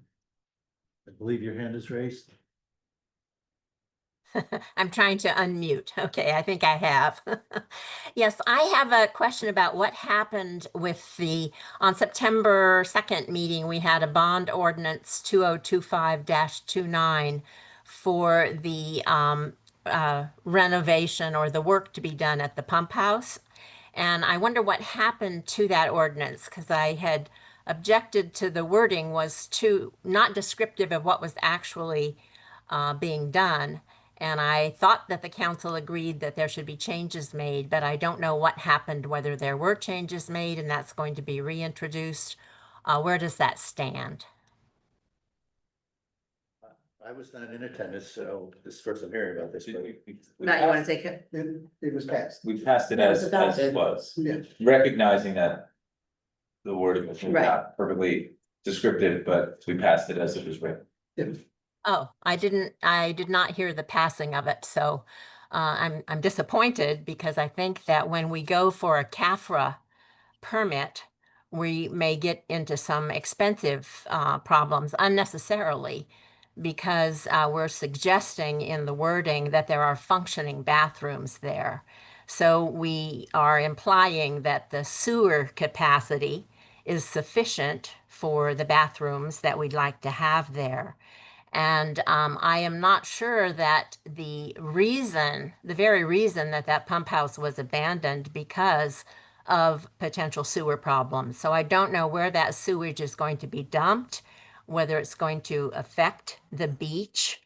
I believe your hand is raised. I'm trying to unmute. Okay, I think I have. Yes, I have a question about what happened with on September 2nd meeting, we had a bond ordinance 2025-29 for the renovation or the work to be done at the pump house. And I wonder what happened to that ordinance, because I had objected to the wording was not descriptive of what was actually being done. And I thought that the council agreed that there should be changes made, but I don't know what happened, whether there were changes made and that's going to be reintroduced. Where does that stand? I was not in attendance, so this is first I'm hearing about this. But Matt, you wanna take it? It was passed. We passed it as it was, Yeah. recognizing that the wording was maybe Right. not perfectly descriptive, but we passed it as it was written. Oh, I did not hear the passing of it, so I'm disappointed, because I think that when we go for a CAFRA permit, we may get into some expensive problems unnecessarily because we're suggesting in the wording that there are functioning bathrooms there. So we are implying that the sewer capacity is sufficient for the bathrooms that we'd like to have there. And I am not sure that the very reason that that pump house was abandoned because of potential sewer problems. So I don't know where that sewage is going to be dumped, whether it's going to affect the beach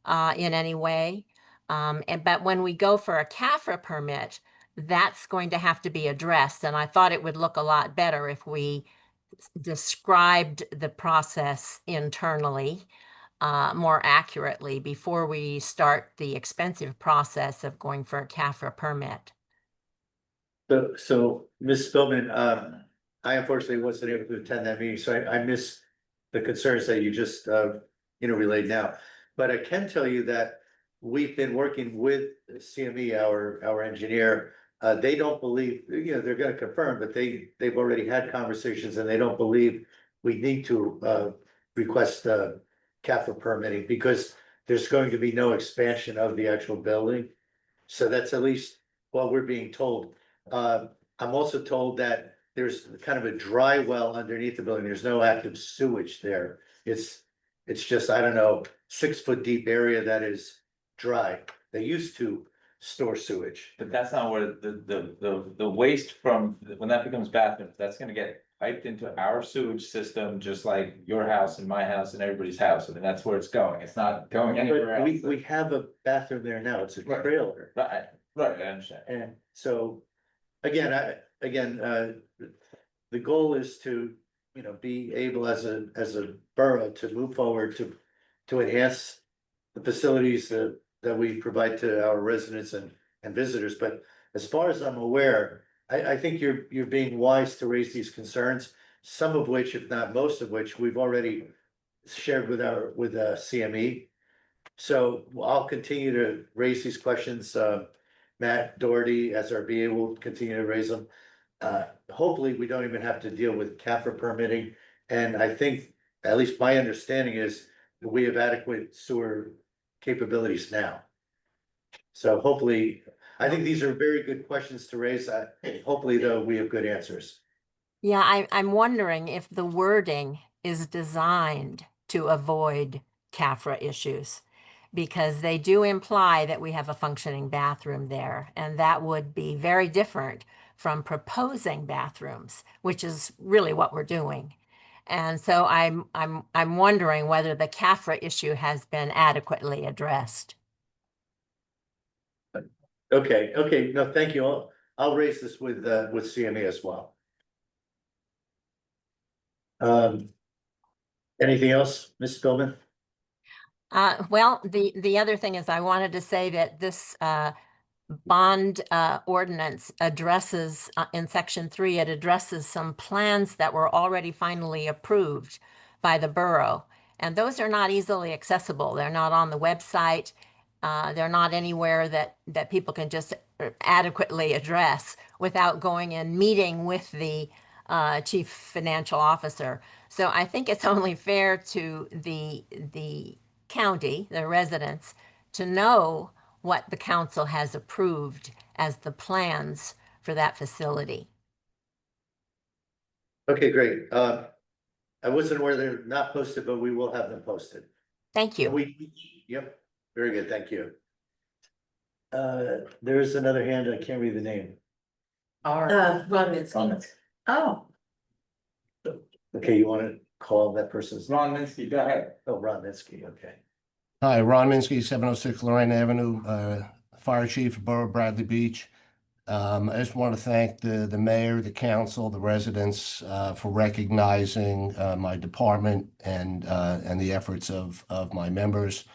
in any way. But when we go for a CAFRA permit, that's going to have to be addressed. And I thought it would look a lot better if we described the process internally more accurately before we start the expensive process of going for a CAFRA permit. So Ms. Spillman, I unfortunately wasn't able to attend that meeting, so I missed the concerns that you just, relayed now. But I can tell you that we've been working with CME, our engineer. They don't believe, they're gonna confirm, but they've already had conversations and they don't believe we need to request CAFRA permitting because there's going to be no expansion of the actual building. So that's at least what we're being told. I'm also told that there's kind of a dry well underneath the building. There's no active sewage there. It's just, I don't know, 6 foot deep area that is dry. They used to store sewage. But that's not where the waste from, when that becomes bathrooms, that's gonna get piped into our sewage system, just like your house and my house and everybody's house. I mean, that's where it's going. It's not going anywhere But else. we have a bathroom there now. It's a trailer. Right, I understand. And so, again, the goal is to, be able as a borough to move forward to enhance the facilities that we provide to our residents and visitors. But as far as I'm aware, I think you're being wise to raise these concerns, some of which, if not most of which, we've already shared with CME. So I'll continue to raise these questions. Matt Doherty, SRBA, will continue to raise them. Hopefully, we don't even have to deal with CAFRA permitting. And I think, at least my understanding is that we have adequate sewer capabilities now. So hopefully, I think these are very good questions to raise. Hopefully, though, we have good answers. Yeah, I'm wondering if the wording is designed to avoid CAFRA issues, because they do imply that we have a functioning bathroom there, and that would be very different from proposing bathrooms, which is really what we're doing. And so I'm wondering whether the CAFRA issue has been adequately addressed. Okay, no, thank you. I'll raise this with CME as well. Anything else, Ms. Spillman? Well, the other thing is I wanted to say that this bond ordinance addresses in section 3, it addresses some plans that were already finally approved by the borough. And those are not easily accessible. They're not on the website. They're not anywhere that people can just adequately address without going and meeting with the chief financial officer. So I think it's only fair to the county, the residents, to know what the council has approved as the plans for that facility. Okay, great. I wasn't aware they're not posted, but we will have them posted. Thank you. Yep, very good, thank you. There is another hand, I can't read the name. Ron Minsky. Oh, Okay, you wanna call that person's? Ron Minsky, go ahead. Oh, Ron Minsky, okay. Hi, Ron Minsky, 706 Lorraine Avenue, Fire Chief, Borough Bradley Beach. I just want to thank the mayor, the council, the residents for recognizing my department and the efforts of my members,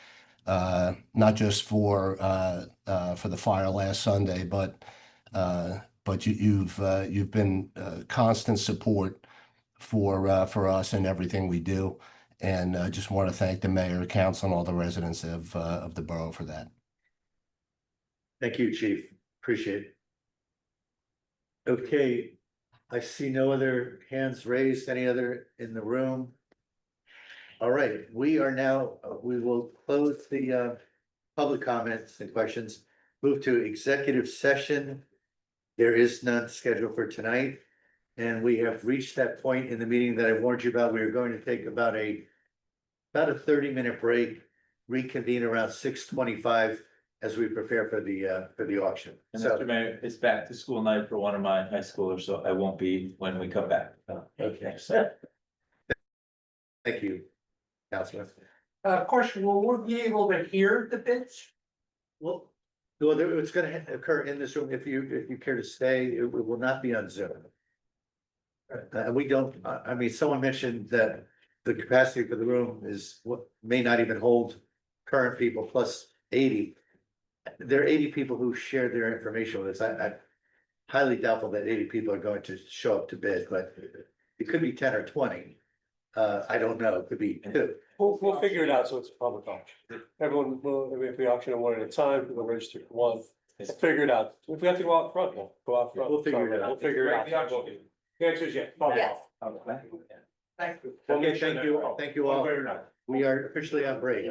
not just for the fire last Sunday, but you've been constant support for us and everything we do. And I just want to thank the mayor, council, and all the residents of the borough for that. Thank you, Chief, appreciate it. Okay, I see no other hands raised, any other in the room? All right, we are now, we will close the public comments and questions, move to executive session. There is none scheduled for tonight. And we have reached that point in the meeting that I warned you about. We are going to take about a 30-minute break, reconvene around 6:25 as we prepare for the auction. And So, Mr. Mayor, it's back to school night for one of my high schoolers, so I won't be when we come back. okay, so. Thank you, Councilman. Question, will we be able to hear the bids? Well, it's gonna occur in this room. If you care to stay, it will not be on Zoom. We don't, I mean, someone mentioned that the capacity for the room is what may not even hold current people plus 80. There are 80 people who share their information with us. I highly doubtful that 80 people are going to show up to bid, but it could be 10 or 20. I don't know, it could be 2. We'll figure it out, so it's a public auction. Everyone will, if we auction them one at a time, we'll register for one. We'll figure it out. If we have to go out front, we'll go out front. We'll figure it out. We'll figure it out. The answer is yes. Yes. Thank you. Okay, thank you all. We are officially on break.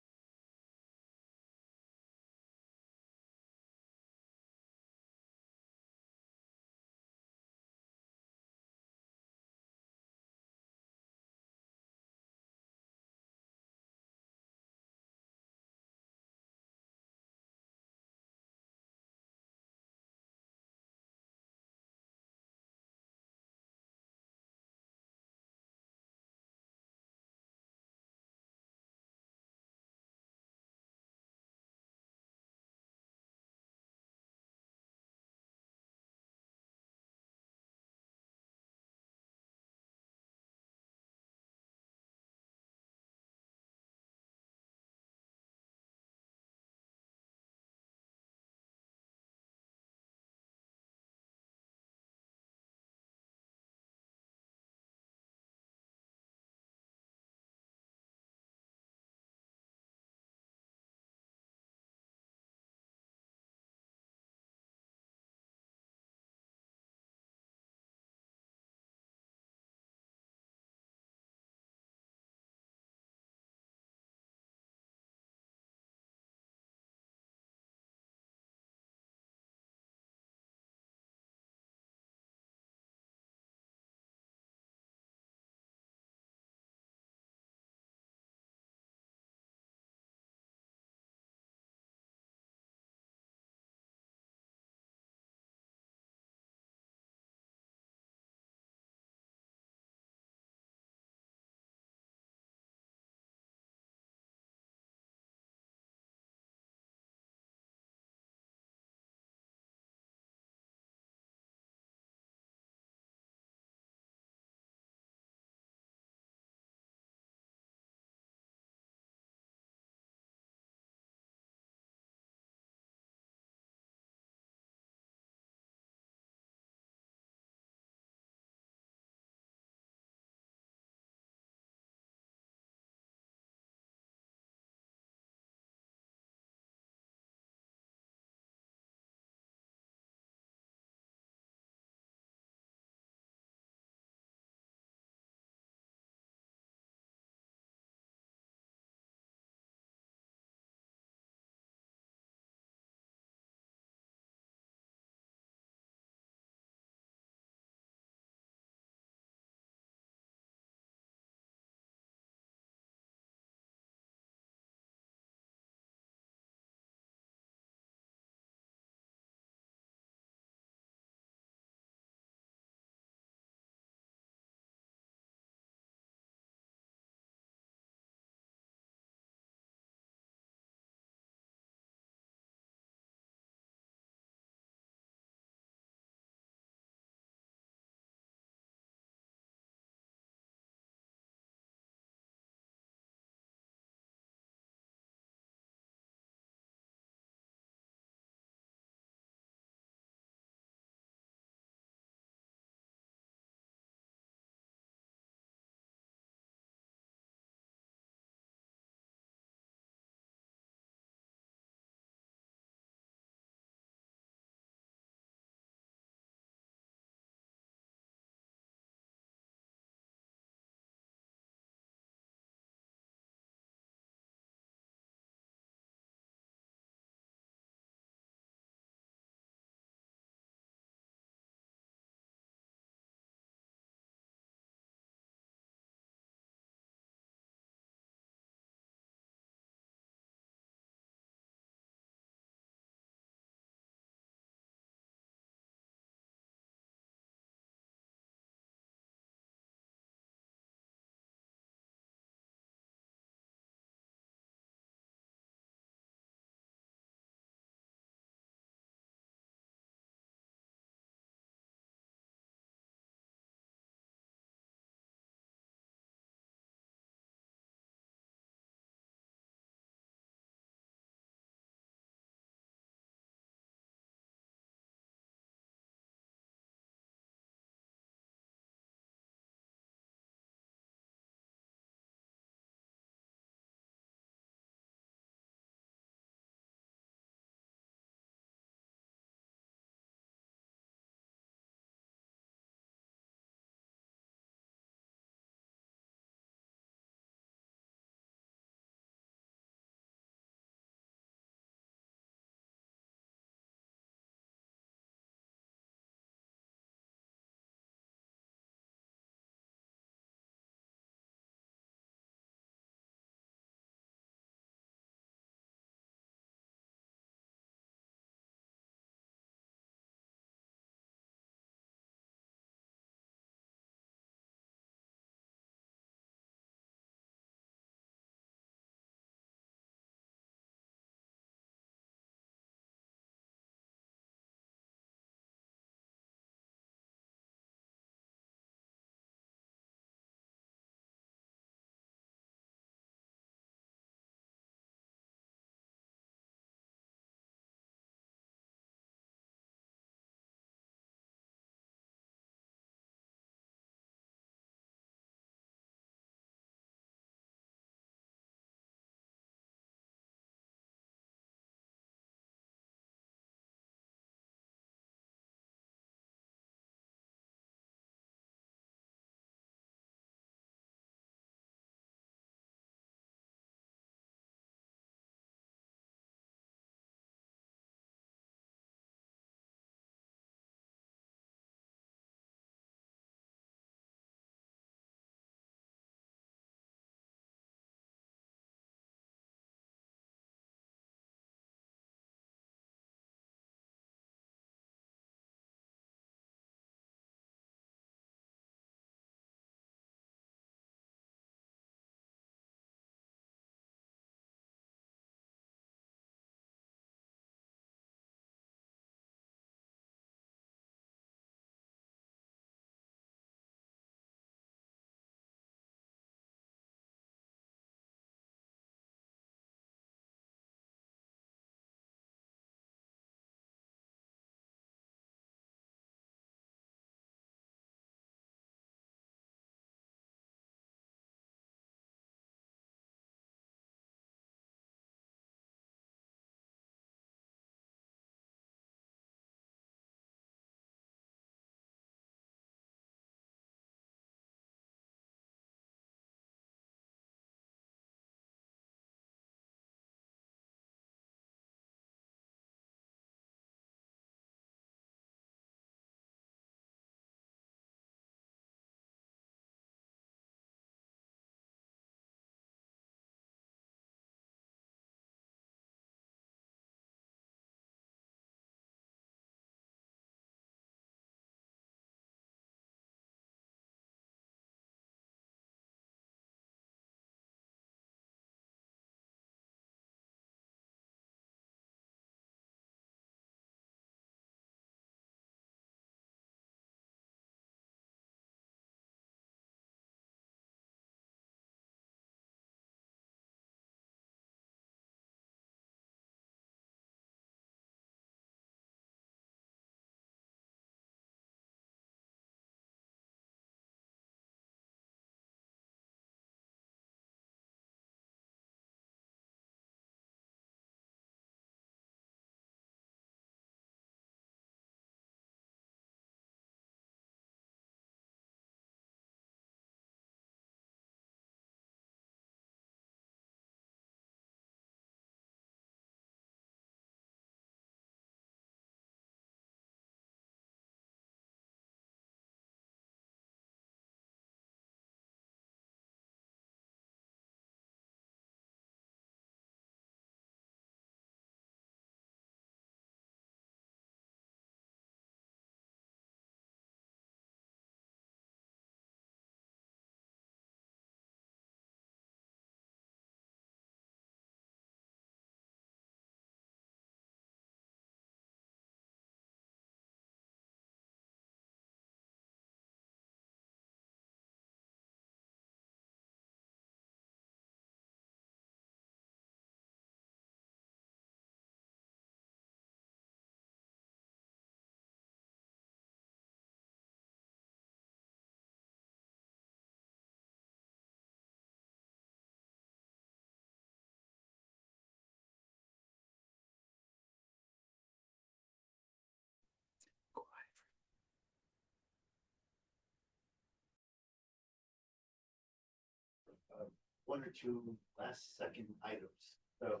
one or two last second items. So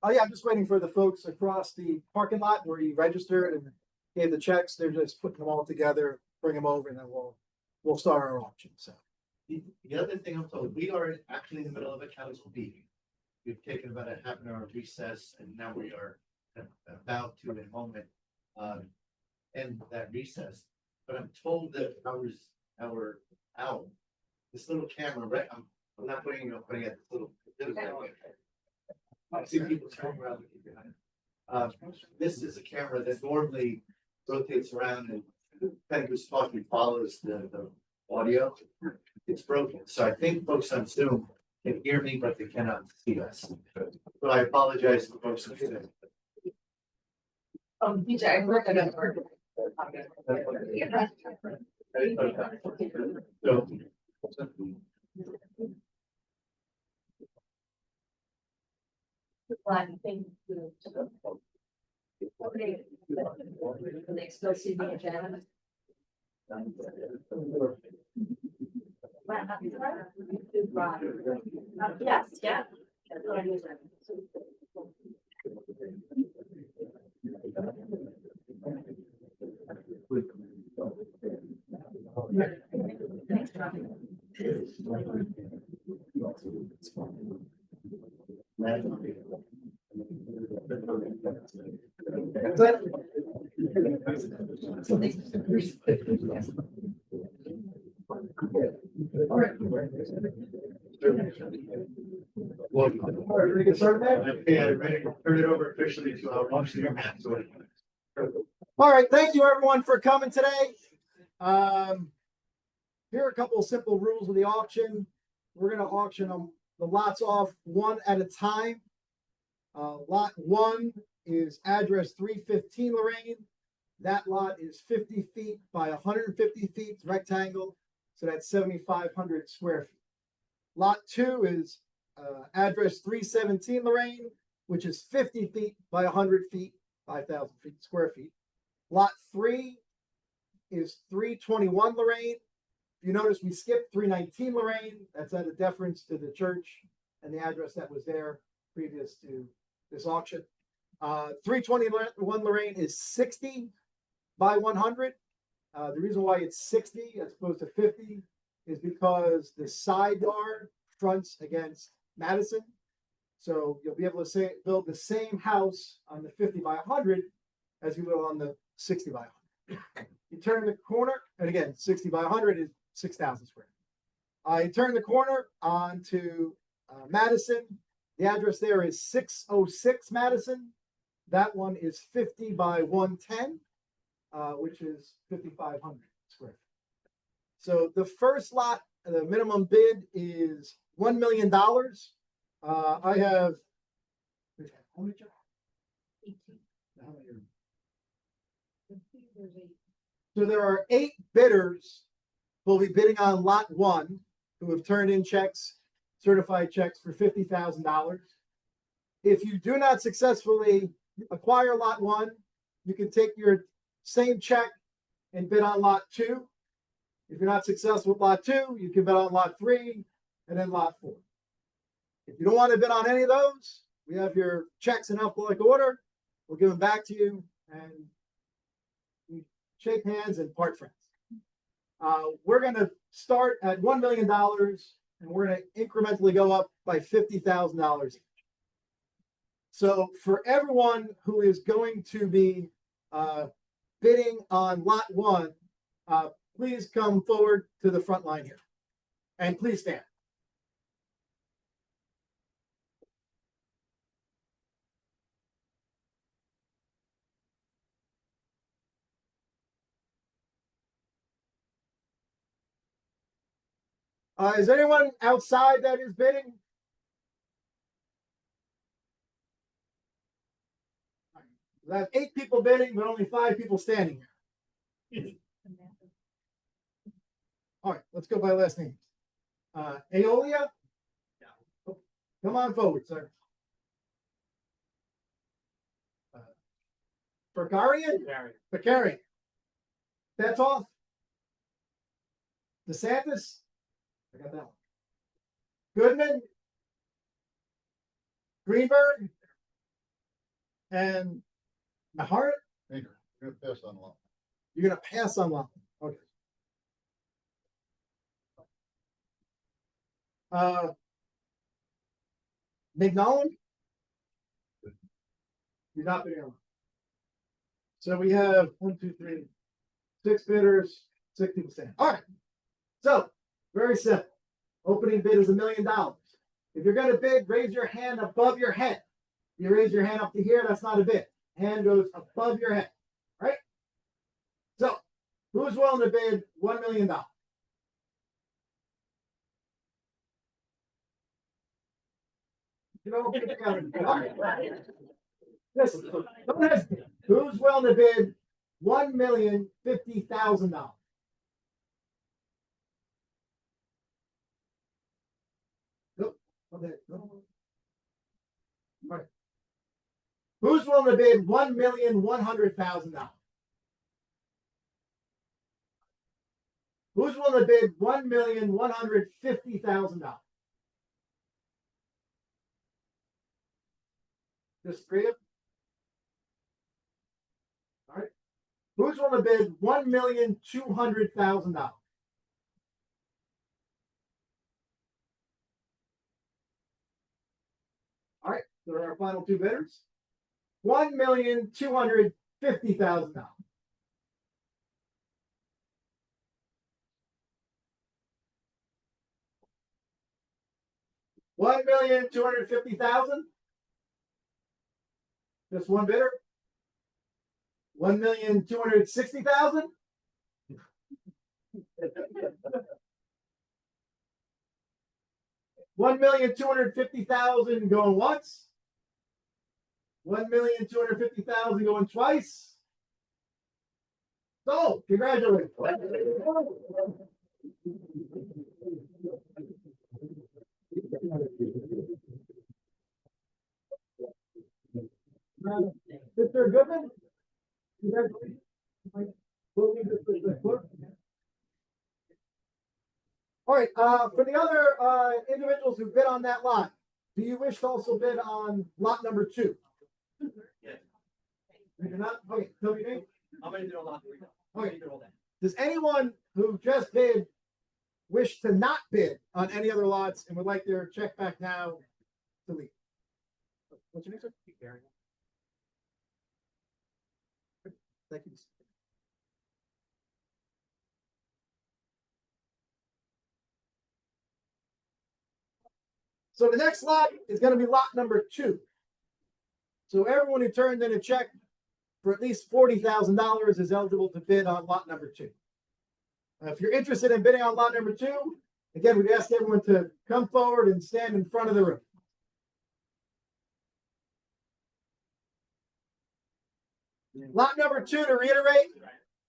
Oh, yeah, I'm just waiting for the folks across the parking lot where you registered and gave the checks. They're just putting them all together, bring them over, and then we'll start our auction, so. the other thing I'm told, we are actually in the middle of a council meeting. We've taken about a half an hour recess and now we are about to in a moment end that recess. But I'm told that our owl, this little camera, right? I'm not putting it this little. I see people turning around looking behind. This is a camera that normally rotates around and kind of just talking follows the audio. It's broken, so I think folks on Zoom can hear me, but they cannot see us. So I apologize to folks on Zoom. DJ, I work at a. So. Okay. Next, go see the agenda. Yes, yeah. That's what I'm using. Well, ready to get started now? Yeah, ready to turn it over officially to our auctioneer. All right, thank you everyone for coming today. Here are a couple of simple rules of the auction. We're gonna auction the lots off one at a time. Lot 1 is address 315 Lorraine. That lot is 50 feet by 150 feet, it's rectangle, so that's 7,500 square feet. Lot 2 is address 317 Lorraine, which is 50 feet by 100 feet, 5,000 square feet. Lot 3 is 321 Lorraine. If you notice, we skipped 319 Lorraine. That's out of deference to the church and the address that was there previous to this auction. 321 Lorraine is 60 by 100. The reason why it's 60 as opposed to 50 is because the side yard fronts against Madison. So you'll be able to build the same house on the 50 by 100 as you will on the 60 by 100. You turn the corner, and again, 60 by 100 is 6,000 square. You turn the corner onto Madison. The address there is 606 Madison. That one is 50 by 110, which is 5,500 square feet. So the first lot, the minimum bid is $1 million. I have. How many? 18. How many? So there are 8 bidders who will be bidding on lot 1 who have turned in checks, certified checks for $50,000. If you do not successfully acquire lot 1, you can take your same check and bid on lot 2. If you're not successful with lot 2, you can bid on lot 3 and then lot 4. If you don't want to bid on any of those, we have your checks in alphabetical order. We'll give them back to you and we shake hands and part friends. We're going to start at $1 million and we're going to incrementally go up by $50,000 each. So for everyone who is going to be bidding on lot 1, please come forward to the front line here and please stand. Is anyone outside that is bidding? We have 8 people bidding, but only 5 people standing here. All right, let's go by last names. Aeolia? Come on forward, sir. Bergarian? Becarian. That's off. DeSantis? I got that one. Goodman. Greenberg. And Mahart. You're gonna pass on Laughlin. You're gonna pass on Laughlin, okay. McNollen? You're not bidding on. So we have 1, 2, 3, 6 bidders, 60%. All right. So very simple. Opening bid is $1 million. If you're gonna bid, raise your hand above your head. You raise your hand up to here, that's not a bid. Hand goes above your head, right? So who's willing to bid $1 million? You know, listen, don't hesitate. Who's willing to bid $1,050,000? Nope. Okay. No. All right. Who's willing to bid $1,100,000? Who's willing to bid $1,150,000? Just 3 of them? All right. Who's willing to bid $1,200,000? All right, there are our final 2 bidders. $1,250,000. $1,250,000. Just one bidder. 1,260,000. $1,250,000 going once. 1,250,000 going twice. So, congratulations. Mr. Goodman? Congratulations. We'll leave this with the clerk. All right, for the other individuals who bid on that lot, do you wish to also bid on lot number 2? Yes. You do not? Okay, tell me your name. I'm gonna do a lot. Okay. Does anyone who just bid wish to not bid on any other lots and would like their check back now to leave? What's your name, sir? Thank you. So the next lot is going to be lot number 2. So everyone who turned in a check for at least $40,000 is eligible to bid on lot number 2. If you're interested in bidding on lot number 2, again, we'd ask everyone to come forward and stand in front of the room. Lot number 2, to reiterate,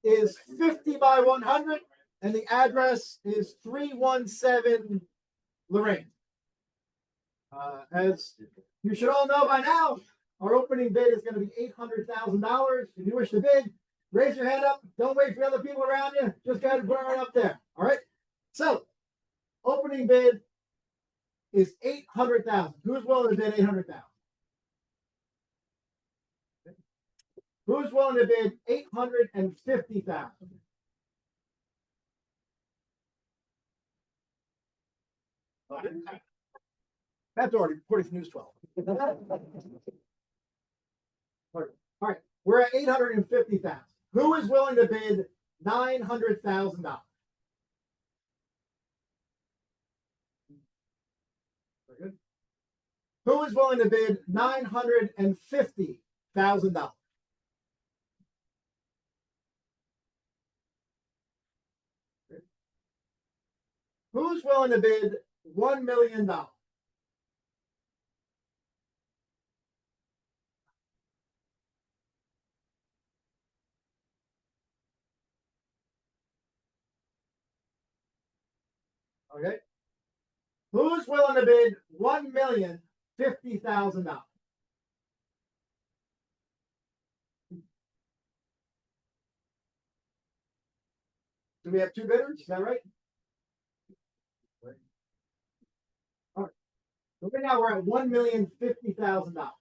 is 50 by 100, and the address is 317 Lorraine. As you should all know by now, our opening bid is going to be $800,000. If you wish to bid, raise your hand up. Don't wait for other people around you. Just go ahead and put it right up there. All right. So, opening bid is $800,000. Who's willing to bid $800,000? Who's willing to bid $850,000? That's already according to News 12. All right, we're at $850,000. Who is willing to bid $900,000? Very good. Who is willing to bid $950,000? Who's willing to bid $1 million? Okay. Who's willing to bid $1,050,000? Do we have 2 bidders? Is that right? So right now, we're at $1,050,000.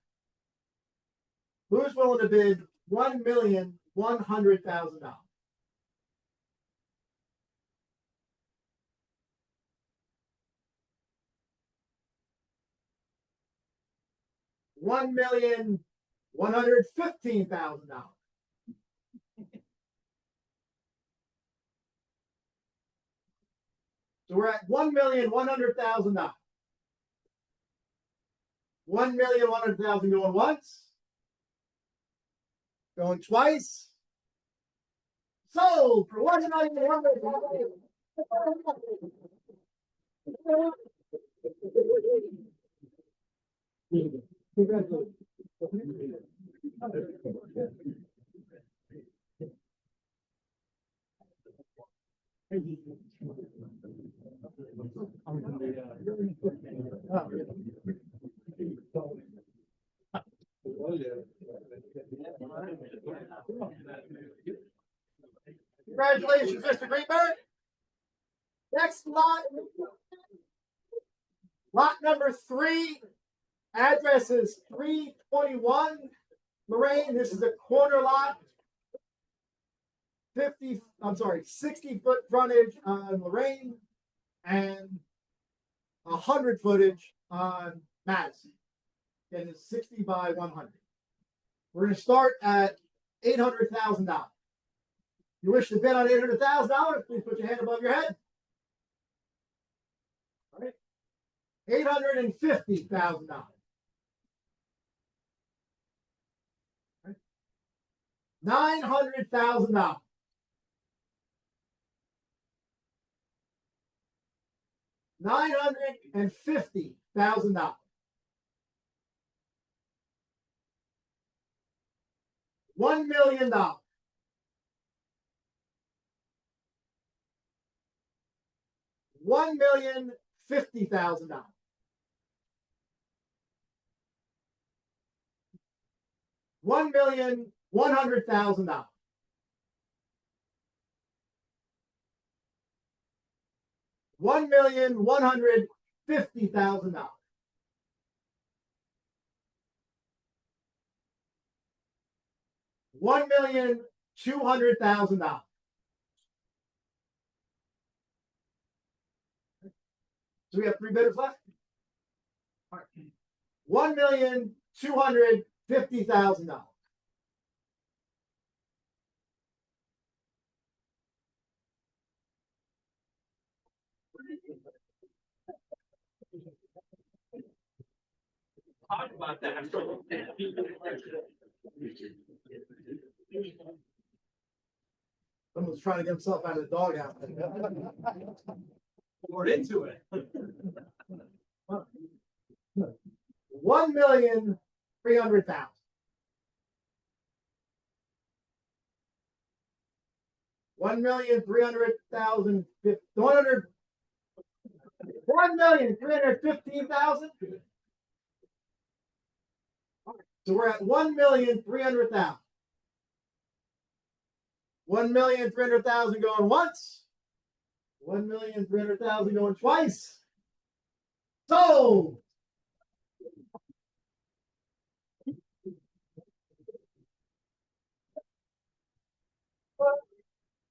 Who's willing to bid $1,100,000? $1,115,000. So we're at $1,100,000. $1,100,000 going once. Going twice. Sold for $1,100,000. Congratulations, Mr. Greenberg. Next lot. Lot number 3. Address is 321 Lorraine. This is a corner lot. 60-foot frontage on Lorraine and 100 footage on Madison. And it's 60 by 100. We're going to start at $800,000. You wish to bid on $800,000, please put your hand above your head. All right. $850,000. $900,000. $950,000. $1 million. $1,050,000. $1,100,000. $1,150,000. $1,200,000. So we have 3 bidders left. All right. $1,250,000. Talk about that. Someone's trying to get himself out of the doghouse. We're into it. 1,300,000. $1,300,000. $1,315,000. So we're at $1,300,000. $1,300,000 going once. $1,300,000 going twice. Sold.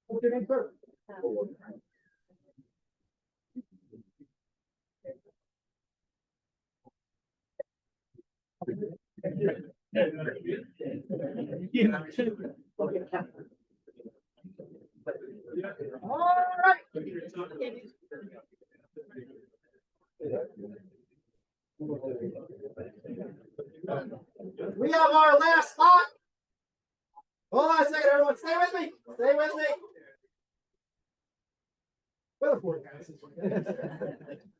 What's your name, sir? All right. We have our last lot. Hold on a second, everyone. Stay with me. Stay with me. What a forecast. All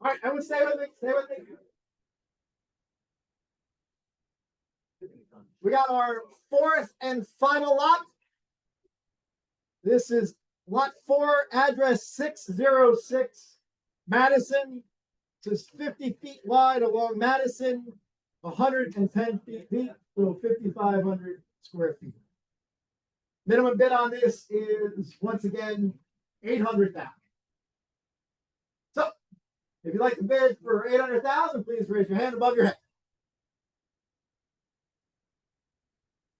right, everyone, stay with me. Stay with me. We got our 4th and final lot. This is lot 4, address 606 Madison. This is 50 feet wide along Madison, 110 feet deep, so 5,500 square feet. Minimum bid on this is, once again, $800,000. So, If you'd like to bid for 800,000, please raise your hand above your head.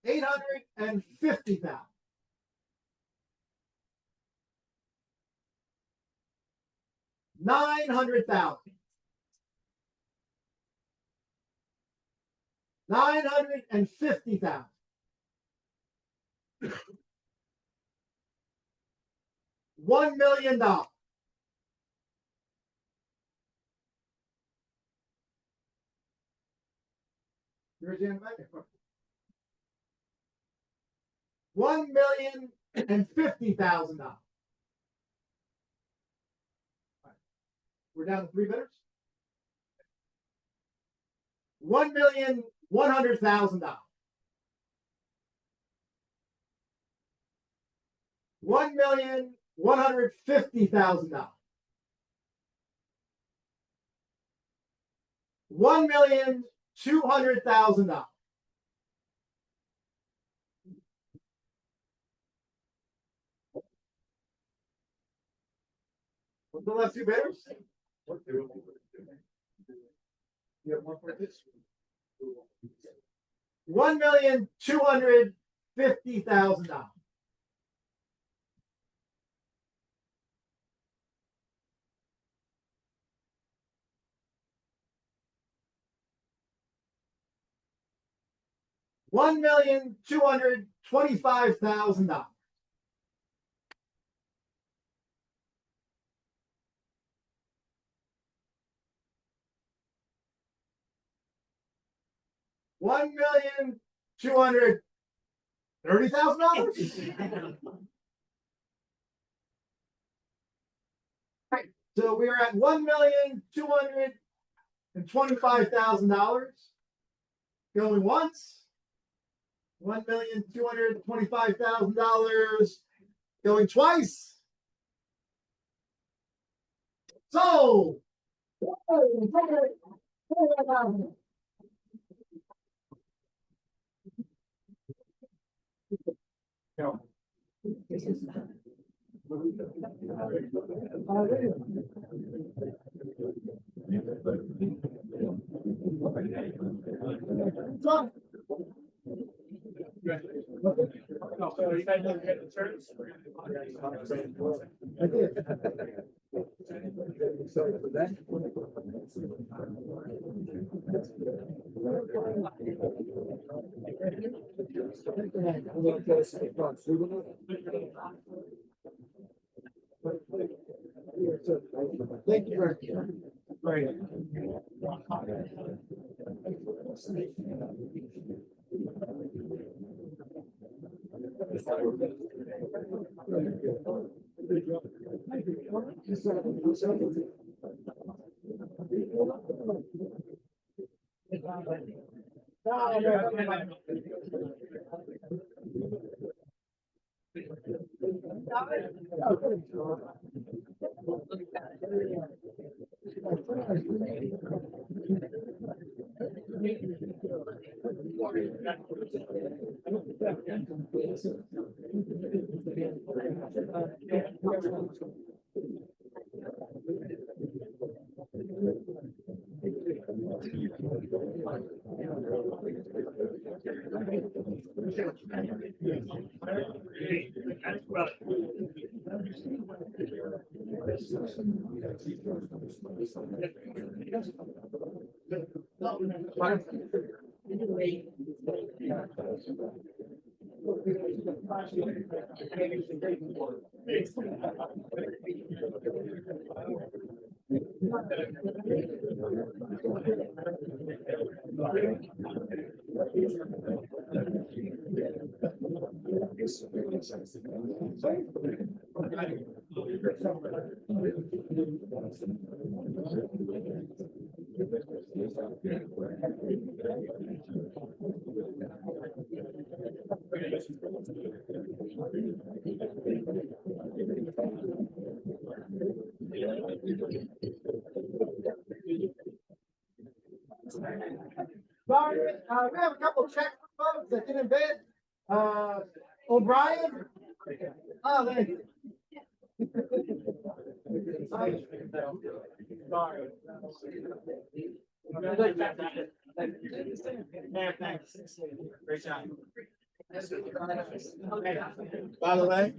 850,000. 900,000. 950,000. $1 million. $1,050,000. We're down to three bidders. $1,100,000. $1,150,000. $1,200,000. What's the last two bidders? $1,250,000. $1,225,000. $1,230,000. Right, so we are at $1,225,000. Going once. $1,225,000. Going twice. Sold. Thank you very much. Sorry, we have a couple of check folks that didn't bid. O'Brien. Oh, thank you. Great job. By the way.